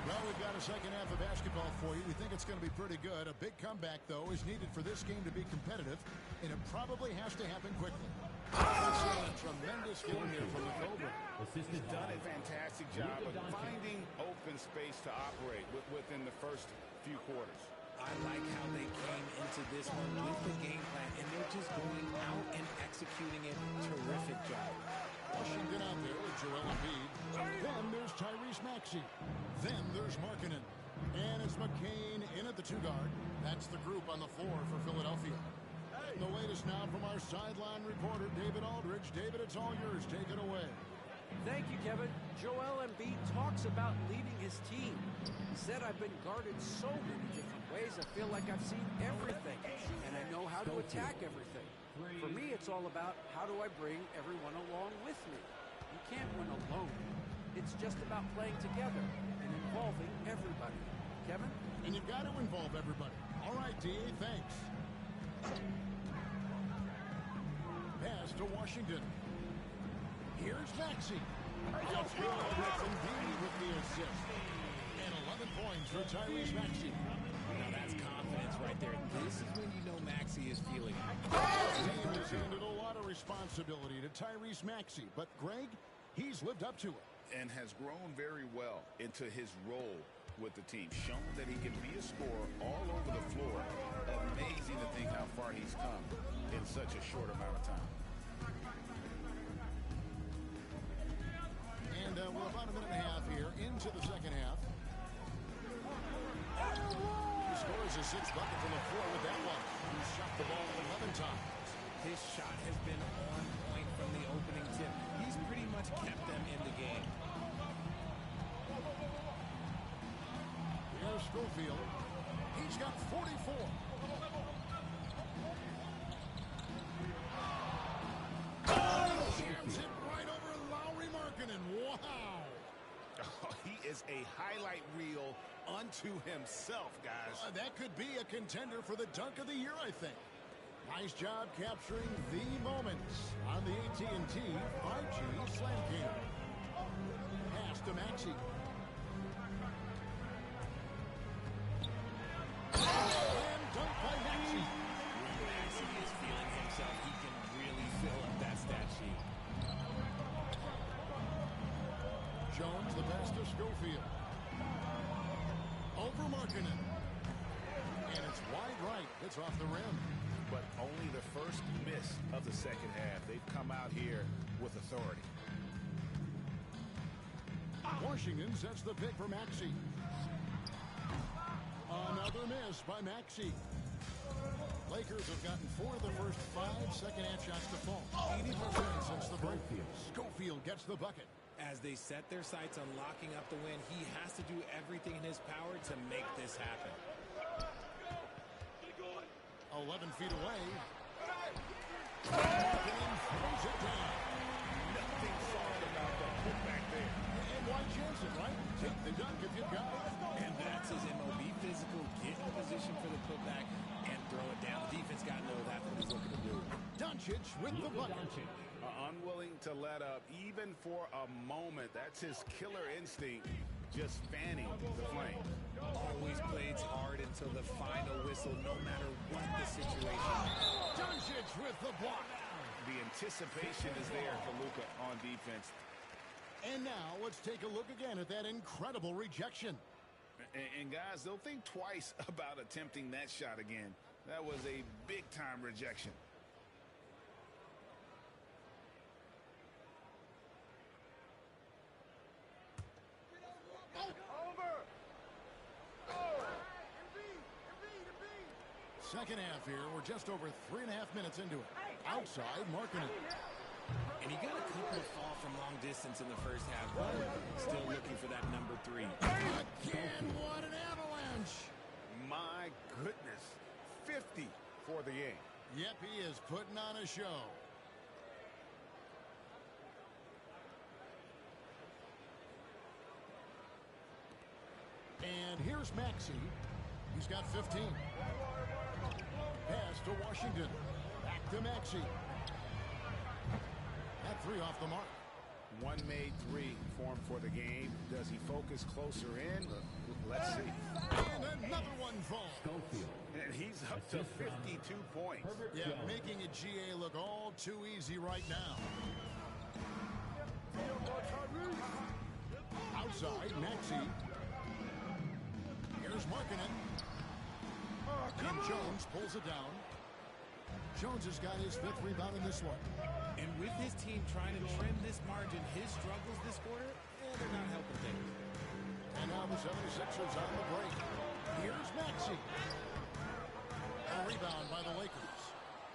Well, we've got a second half of basketball for you. We think it's going to be pretty good. A big comeback, though, is needed for this game to be competitive, and it probably has to happen quickly. A tremendous game here from the Cobra. He's done a fantastic job of finding open space to operate within the first few quarters. I like how they came into this one with the game plan, and they're just going out and executing it. Terrific job. Washington out there with Joel Embiid. Then there's Tyrese Maxey. Then there's Markkanen. And it's McCain in at the 2-guard. That's the group on the floor for Philadelphia. And the latest now from our sideline reporter, David Aldridge. David, it's all yours. Take it away. Thank you, Kevin. Joel Embiid talks about leading his team. He said, I've been guarded so many different ways, I feel like I've seen everything, and I know how to attack everything. For me, it's all about how do I bring everyone along with me. You can't win alone. It's just about playing together and involving everybody. Kevin? And you've got to involve everybody. All right, D.A., thanks. Pass to Washington. Here's Maxey. That's good. That's Embiid with the assist. And 11 points for Tyrese Maxey. Now that's confidence right there. This is when you know Maxey is feeling it. The team has handed a lot of responsibility to Tyrese Maxey, but Greg, he's lived up to it. And has grown very well into his role with the team. Shown that he can be a scorer all over the floor. Amazing to think how far he's come in such a short amount of time. And we're about a minute and a half here into the second half. He scores a sixth bucket from the floor with that one. He shot the ball 11 times. His shot has been on point from the opening tip. He's pretty much kept them in the game. Here's Schofield. He's got 44. Jams it right over Lowry Markkanen. Wow. Oh, he is a highlight reel unto himself, guys. That could be a contender for the dunk of the year, I think. Nice job capturing the moments on the AT&T 5G Slam Cam. Pass to Maxey. And dunk by Maxey. When Maxey is feeling himself, he can really fill up that stat sheet. Jones, the pass to Schofield. Over Markkanen. And it's wide right. It's off the rim. But only the first miss of the second half. They've come out here with authority. Washington sets the pick for Maxey. Another miss by Maxey. Lakers have gotten 4 of the first 5 second-half shots to fall. 80% since the break. Schofield gets the bucket. As they set their sights on locking up the win, he has to do everything in his power to make this happen. 11 feet away. And throws it down. Nothing soft about that putback there. And why chance it, right? Take the dunk if you've got it. And that's his MOB physical. Get in position for the putback and throw it down. The defense got to know that's what he's looking to do. Doncic with the bucket. Unwilling to let up even for a moment. That's his killer instinct, just fanning the flame. Always plays hard until the final whistle, no matter what the situation. Doncic with the block. The anticipation is there for Luka on defense. And now let's take a look again at that incredible rejection. And guys, they'll think twice about attempting that shot again. That was a big-time rejection. Second half here. We're just over 3.5 minutes into it. Outside, Markkanen. And he got a couple of fall from long distance in the first half, but still looking for that number 3. Again, what an avalanche. My goodness. 50 for the game. Yep, he is putting on a show. And here's Maxey. He's got 15. Pass to Washington. Back to Maxey. That 3 off the mark. One made 3 formed for the game. Does he focus closer in? Let's see. And another one falls. And he's up to 52 points. Yeah, making a GA look all too easy right now. Outside, Maxey. Here's Markkanen. And Jones pulls it down. Jones has got his 5th rebound in this one. And with his team trying to trim this margin, his struggles this quarter, they're not helping things. And now the 76ers on the break. Here's Maxey. A rebound by the Lakers.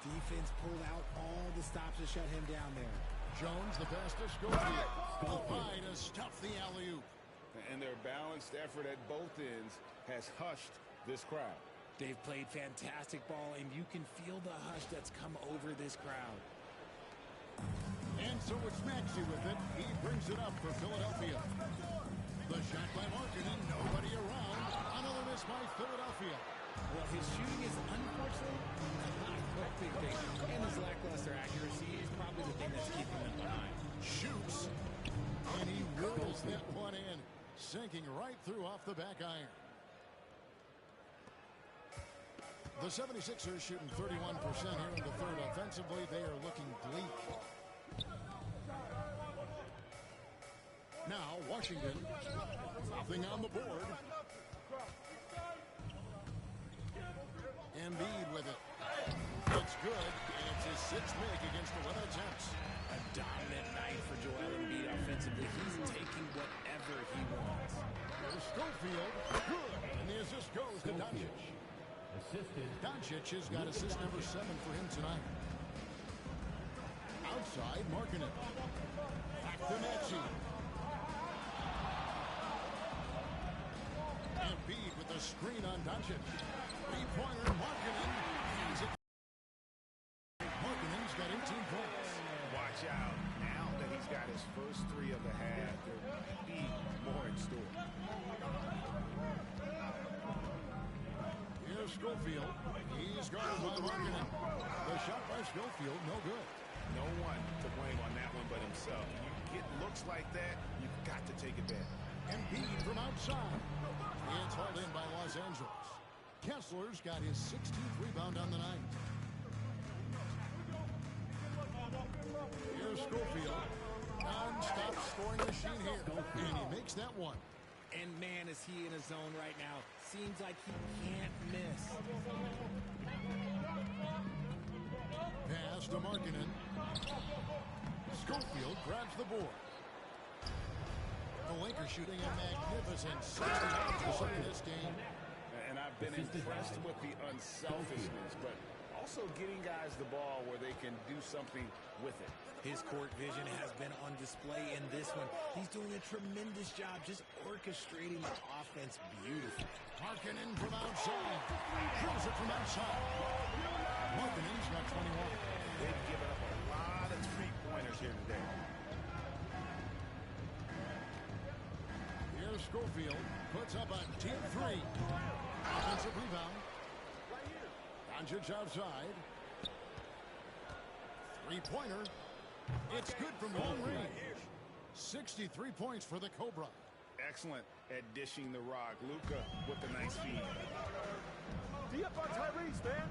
Defense pulled out all the stops to shut him down there. Jones, the pass to Schofield. Wide to stuff the alley-oop. And their balanced effort at both ends has hushed this crowd. They've played fantastic ball, and you can feel the hush that's come over this crowd. And so it's Maxey with it. He brings it up for Philadelphia. The shot by Markkanen, nobody around. Another miss by Philadelphia. Well, his shooting is unfortunately not a big thing, and his lackluster accuracy is probably the thing that's keeping him behind. Shoots, and he whirls that one in, sinking right through off the back iron. The 76ers shooting 31% here in the third. Offensively, they are looking bleak. Now, Washington, nothing on the board. Embiid with it. It's good, and it's his sixth make against the 11 attempts. A dominant night for Joel Embiid offensively. He's taking whatever he wants. Here's Schofield. Good, and the assist goes to Doncic. Doncic has got assist number 7 for him tonight. Outside, Markkanen. Back to Maxey. Embiid with the screen on Doncic. Three-pointer, Markkanen. Markkanen's got 18 points. Watch out. Now that he's got his first 3 of the half, there might be more in store. Here's Schofield. He's guarded by Markkanen. The shot by Schofield, no good. No one to blame on that one but himself. You get looks like that, you've got to take it back. Embiid from outside. It's hauled in by Los Angeles. Kessler's got his 16th rebound on the night. Here's Schofield. Non-stop scoring machine here. And he makes that one. And man, is he in a zone right now. Seems like he can't miss. Pass to Markkanen. Schofield grabs the board. The Lakers shooting a magnificent 69% in this game. And I've been impressed with the unselfishness, but also getting guys the ball where they can do something with it. His court vision has been on display in this one. He's doing a tremendous job just orchestrating the offense beautifully. Markkanen from outside. Throws it from outside. Markkanen's got 21. They've given up a lot of three-pointers here today. Here's Schofield. Puts up a deep 3. Offensive rebound. Doncic outside. Three-pointer. It's good from long range. 63 points for the Cobra. Excellent at dishing the rock. Luka with the nice feed. D-up on Tyrese, man.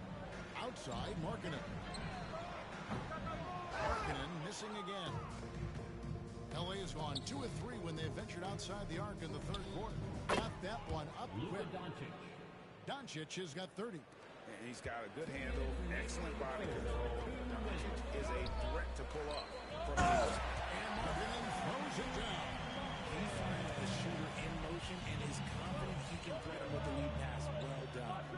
Outside, Markkanen. Markkanen missing again. LA has gone 2 of 3 when they ventured outside the arc in the third quarter. Got that one up quick. Doncic has got 30. And he's got a good handle, excellent body control. Doncic is a threat to pull up. And Markkanen throws it down. He finds the shooter in motion and is confident he can thread him with the lead pass. Well done.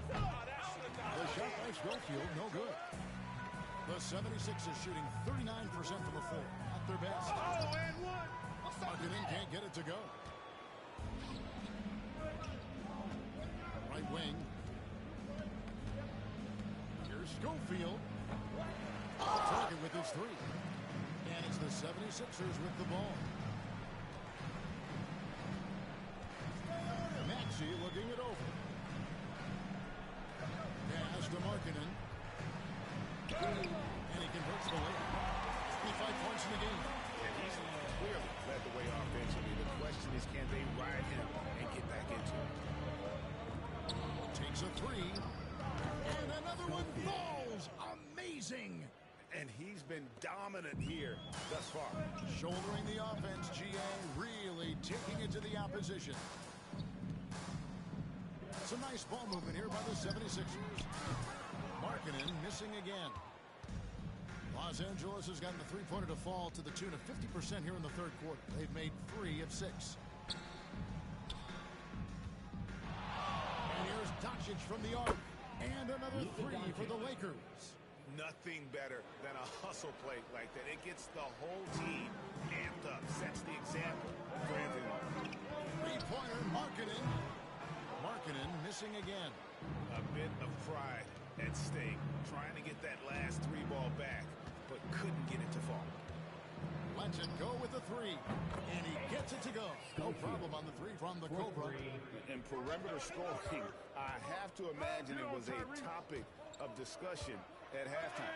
The shot by Schofield, no good. The 76ers shooting 39% from the floor. Not their best. Oh, and one. Markkanen can't get it to go. Right wing. Here's Schofield. Target with his 3. And it's the 76ers with the ball. Maxey looking it over. Pass to Markkanen. And he converts the layup. 25 points in the game. And he's clearly led the way offensively. The question is, can they ride him and get back into it? Takes a 3. And another one falls. Amazing. And he's been dominant here thus far. Shouldering the offense, GA really taking it to the opposition. Some nice ball movement here by the 76ers. Markkanen missing again. Los Angeles has gotten the three-pointer to fall to the tune of 50% here in the third quarter. They've made 3 of 6. And here's Doncic from the arc. And another 3 for the Lakers. Nothing better than a hustle play like that. It gets the whole team amped up, sets the example for everyone. Three-pointer, Markkanen missing again. A bit of pride at stake, trying to get that last three ball back, but couldn't get it to fall. Lets it go with the three, and he gets it to go. No problem on the three from the Cobra. And perimeter scoring, I have to imagine it was a topic of discussion at halftime.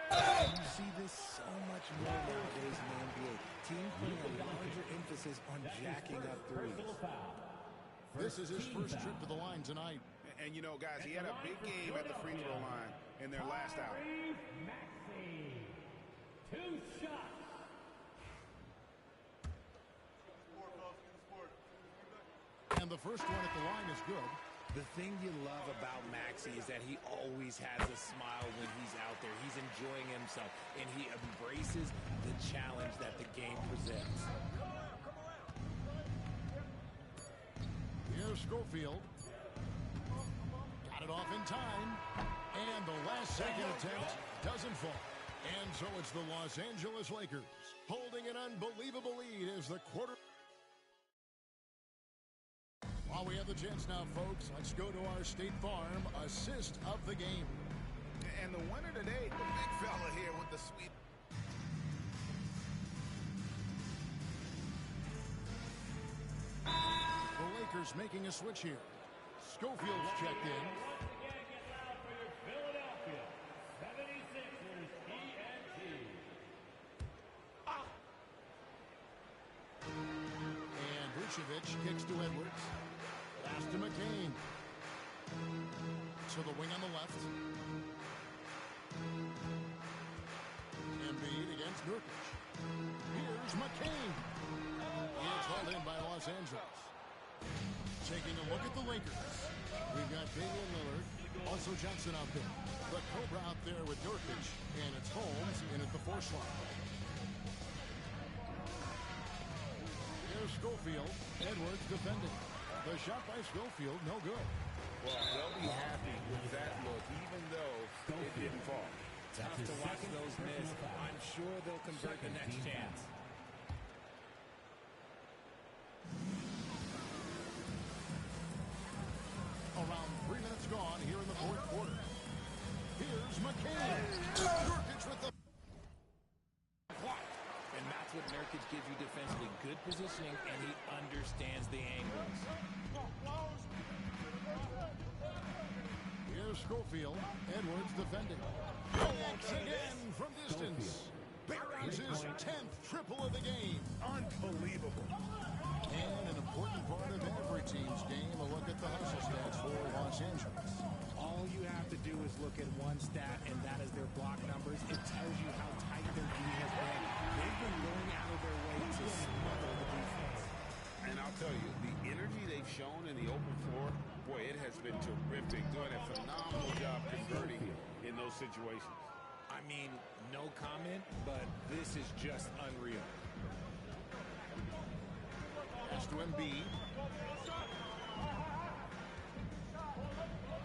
You see this so much more nowadays in the NBA. Teams putting a larger emphasis on jacking up threes. This is his first trip to the line tonight. And you know, guys, he had a big game at the free throw line in their last outing. Two shots. And the first one at the line is good. The thing you love about Maxey is that he always has a smile when he's out there. He's enjoying himself, and he embraces the challenge that the game presents. Here's Schofield. Got it off in time. And the last second attempt doesn't fall. And so it's the Los Angeles Lakers holding an unbelievable lead as the quarter. While we have the chance now, folks, let's go to our State Farm assist of the game. And the winner today, the big fella here with the sweep. The Lakers making a switch here. Schofield's checked in. And Vucevic kicks to Edwards. Pass to McCain. To the wing on the left. Embiid against Nurkic. Here's McCain. It's hauled in by Los Angeles. Taking a look at the Lakers. We've got Damian Lillard. Also Johnson out there. The Cobra out there with Nurkic. And it's Holmes in at the 4 slot. Here's Schofield. Edwards defending. The shot by Schofield, no good. Well, they'll be happy with that look, even though it didn't fall. Tough to watch those miss. I'm sure they'll convert the next chance. Around 3 minutes gone here in the fourth quarter. Here's McCain. Nurkic with the... And that's what Nurkic gives you defensively. Good positioning, and he understands the angles. Here's Schofield. Edwards defending. Once again from distance. Buries his 10th triple of the game. Unbelievable. And an important part of every team's game, a look at the hustle stats for Los Angeles. All you have to do is look at one stat, and that is their block numbers. It tells you how tight their D has been. They've been going out of their way to smother the defense. And I'll tell you, the energy they've shown in the open floor, boy, it has been terrific. Doing a phenomenal job converting in those situations. I mean, no comment, but this is just unreal. Pass to Embiid.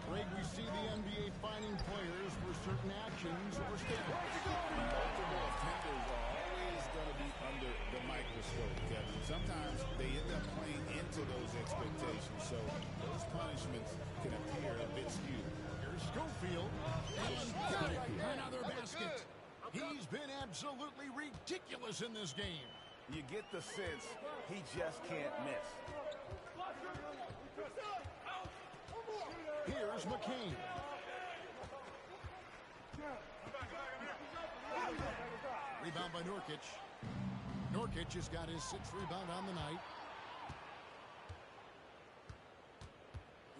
Greg, we see the NBA finding players for certain actions or statements. Multiple offenders are always going to be under the microscope, Kevin. Sometimes they end up playing into those expectations, so those punishments can appear a bit skewed. Here's Schofield, and got it. Another basket. He's been absolutely ridiculous in this game. You get the sense he just can't miss. Here's McCain. Rebound by Nurkic. Nurkic has got his 6th rebound on the night.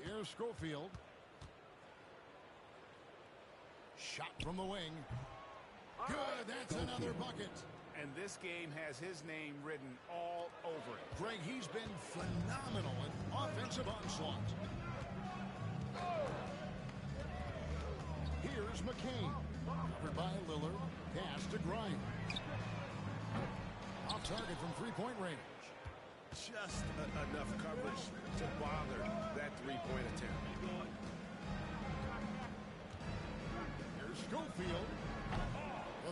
Here's Schofield. Shot from the wing. Good, that's another bucket. And this game has his name written all over it. Greg, he's been phenomenal in offensive onslaught. Here's McCain. Covered by Lillard. Pass to Grimes. Off target from three-point range. Just enough coverage to bother that three-point attempt. Here's Schofield.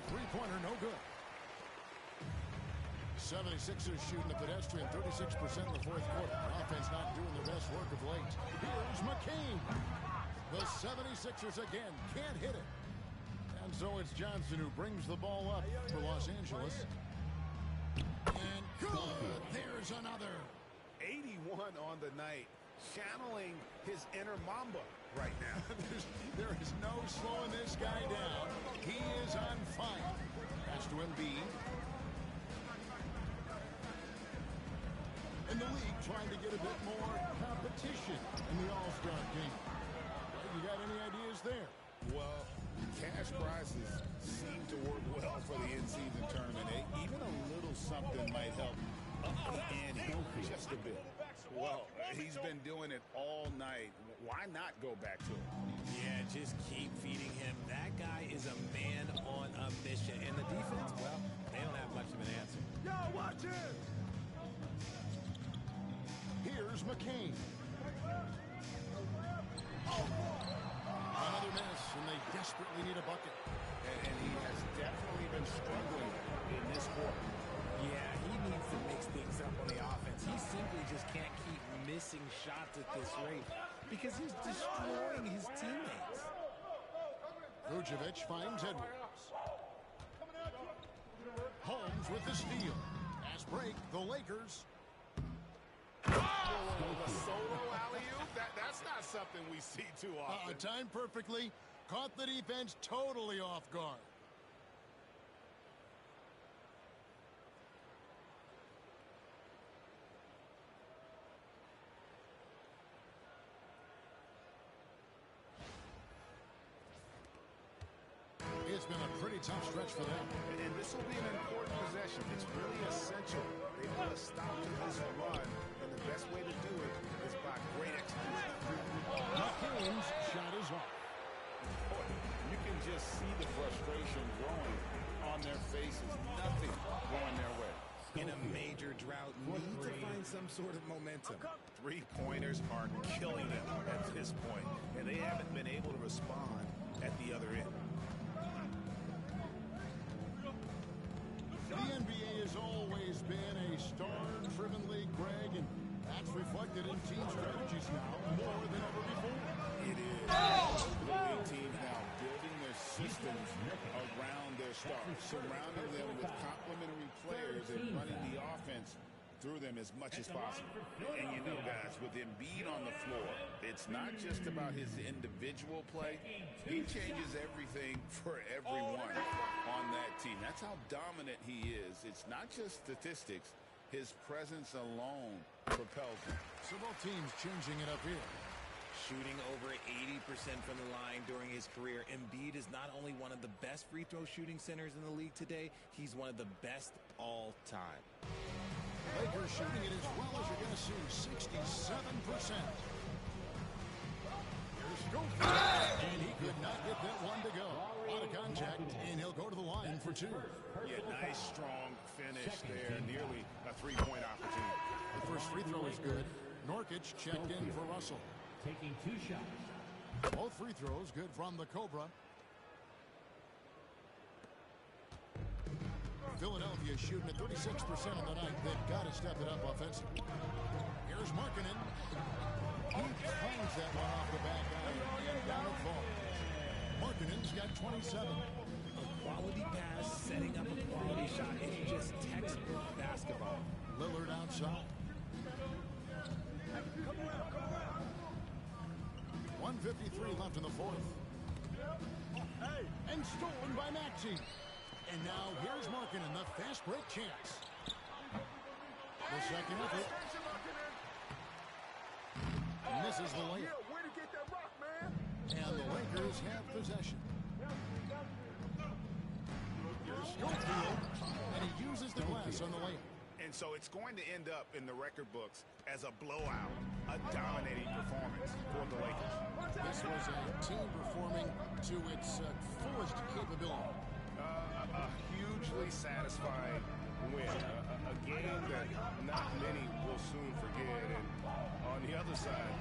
three-pointer, no good. 76ers shooting a pedestrian 36% in the fourth quarter. Offense not doing their best work of late. Here's McCain. The 76ers again can't hit it. And so it's Johnson who brings the ball up for Los Angeles. And good. There's another. 81 on the night. Channeling his inner Mamba right now. There is no slowing this guy down. He is on fire. Pass to Embiid. And the league trying to get a bit more competition in the All-Star game. You got any ideas there? Well, cash prizes seem to work well for the in-season tournament. Even a little something might help up the ante just a bit. Well, he's been doing it all night. Why not go back to it? Yeah, just keep feeding him. That guy is a man on a mission. And the defense, well, they don't have much of an answer. Yo, watch it! Here's McCain. Another miss, and they desperately need a bucket. And he has definitely been struggling in this quarter. Yeah, he needs to mix things up on the offense. He simply just can't keep missing shots at this rate because he's destroying his teammates. Vucevic finds Edwards. Holmes with the steal. Pass break, the Lakers. The solo alley-oop, that's not something we see too often. Timed perfectly. Caught the defense totally off guard. It's been a pretty tough stretch for them. And this will be an important possession. It's really essential. They put a stop to this run, and the best way to do it is by great execution. McCain's shot is off. Boy, you can just see the frustration growing on their faces. Nothing going their way. In a major drought, need to find some sort of momentum. Three-pointers are killing them at this point, and they haven't been able to respond at the other end. The NBA has always been a star-driven league, Greg, and that's reflected in team strategies now more than ever before. It is. The league teams now building their systems around their stars, surrounding them with complementary players and running the offense through them as much as possible. And you know, guys, with Embiid on the floor, it's not just about his individual play. He changes everything for everyone on that team. That's how dominant he is. It's not just statistics. His presence alone propels him. So both teams changing it up here. Shooting over 80% from the line during his career, Embiid is not only one of the best free throw shooting centers in the league today, he's one of the best all time. Lakers shooting it as well as you're going to see, 67%. Here's Schofield, and he could not get that one to go. Out of contact, and he'll go to the line for two. Yeah, nice, strong finish there. Nearly a three-point opportunity. The first free throw is good. Nurkic checked in for Russell. Taking two shots. Both free throws good from the Cobra. Philadelphia shooting at 36% on the night. They've got to step it up offensively. Here's Markkanen. He finds that one off the back iron and down it falls. Markkanen's got 27. A quality pass, setting up a quality shot. It's just textbook basketball. Lillard outside. 1:53 left in the fourth. And stolen by Maxey. And now here's Markkanen, the fast break chance. The second effort. Misses the layup. And the Lakers have possession. Here's Schofield, and he uses the glass on the layup. And so it's going to end up in the record books as a blowout, a dominating performance for the Lakers. This was a team performing to its fullest capability. A hugely satisfying win. A game that not many will soon forget. And on the other side,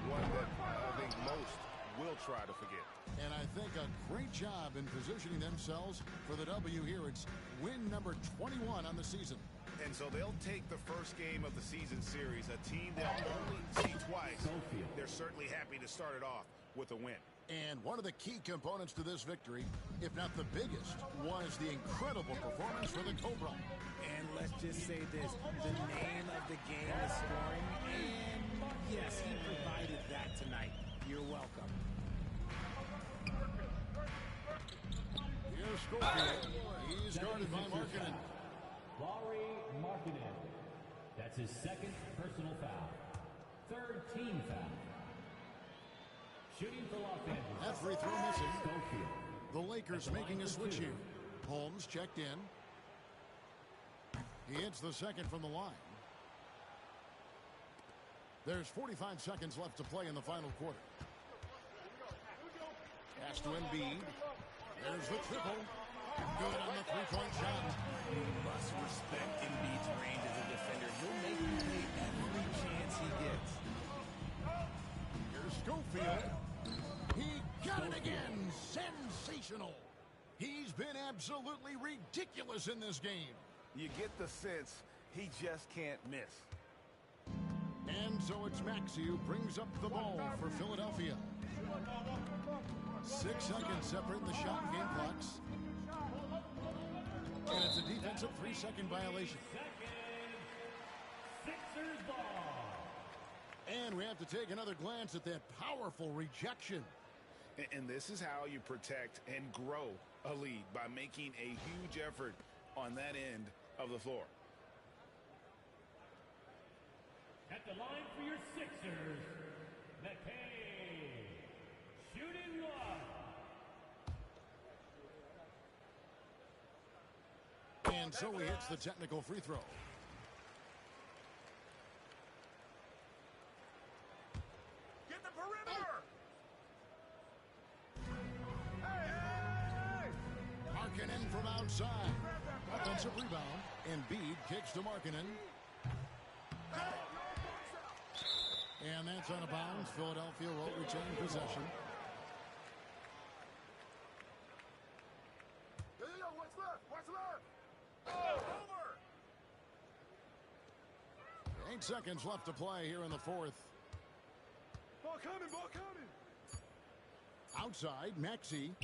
one that I think most will try to forget. And I think a great job in positioning themselves for the W here. It's win number 21 on the season. And so they'll take the first game of the season series, a team they'll only see twice. They're certainly happy to start it off with a win. And one of the key components to this victory, if not the biggest, was the incredible performance for the Cobra. And let's just say this, the name of the game is scoring, and yes, he provided that tonight. You're welcome. Here's Schofield. He's guarded by Markkinen. Laurie Markkinen. That's his second personal foul. Third team foul. Shooting for Los Angeles. That free throw missing. Schofield. The Lakers making a switch here. Holmes checked in. He hits the second from the line. There's 45 seconds left to play in the final quarter. Pass to Embiid. There's the triple. Good on the three-point shot. You must respect Embiid's range as a defender. He'll make you pay every chance he gets. Here's Schofield. He got it again. Sensational. He's been absolutely ridiculous in this game. You get the sense he just can't miss. And so it's Maxey who brings up the ball for Philadelphia. 6 seconds separating the shot and game clocks. And it's a defensive 3-second violation. Sixers ball. And we have to take another glance at that powerful rejection. And this is how you protect and grow a lead, by making a huge effort on that end of the floor. At the line for your Sixers, McKay. Shooting one. And so he hits the technical free throw. Get the perimeter! Markkinen from outside. Offensive rebound. Embiid kicks to Markkinen. And that's out of bounds. Philadelphia will retain possession. What's left? Oh, over! 8 seconds left to play here in the fourth. Ball coming! Outside, Maxey.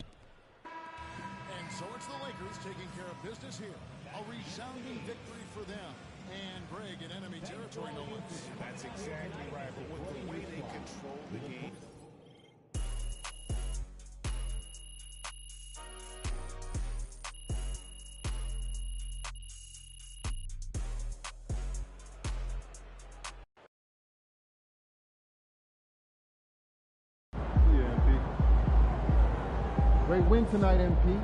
And so it's the Lakers taking care of business here. A resounding victory for them. And Greg in enemy territory, no less. That's exactly right. But with the way they control the game. Great win tonight, MP.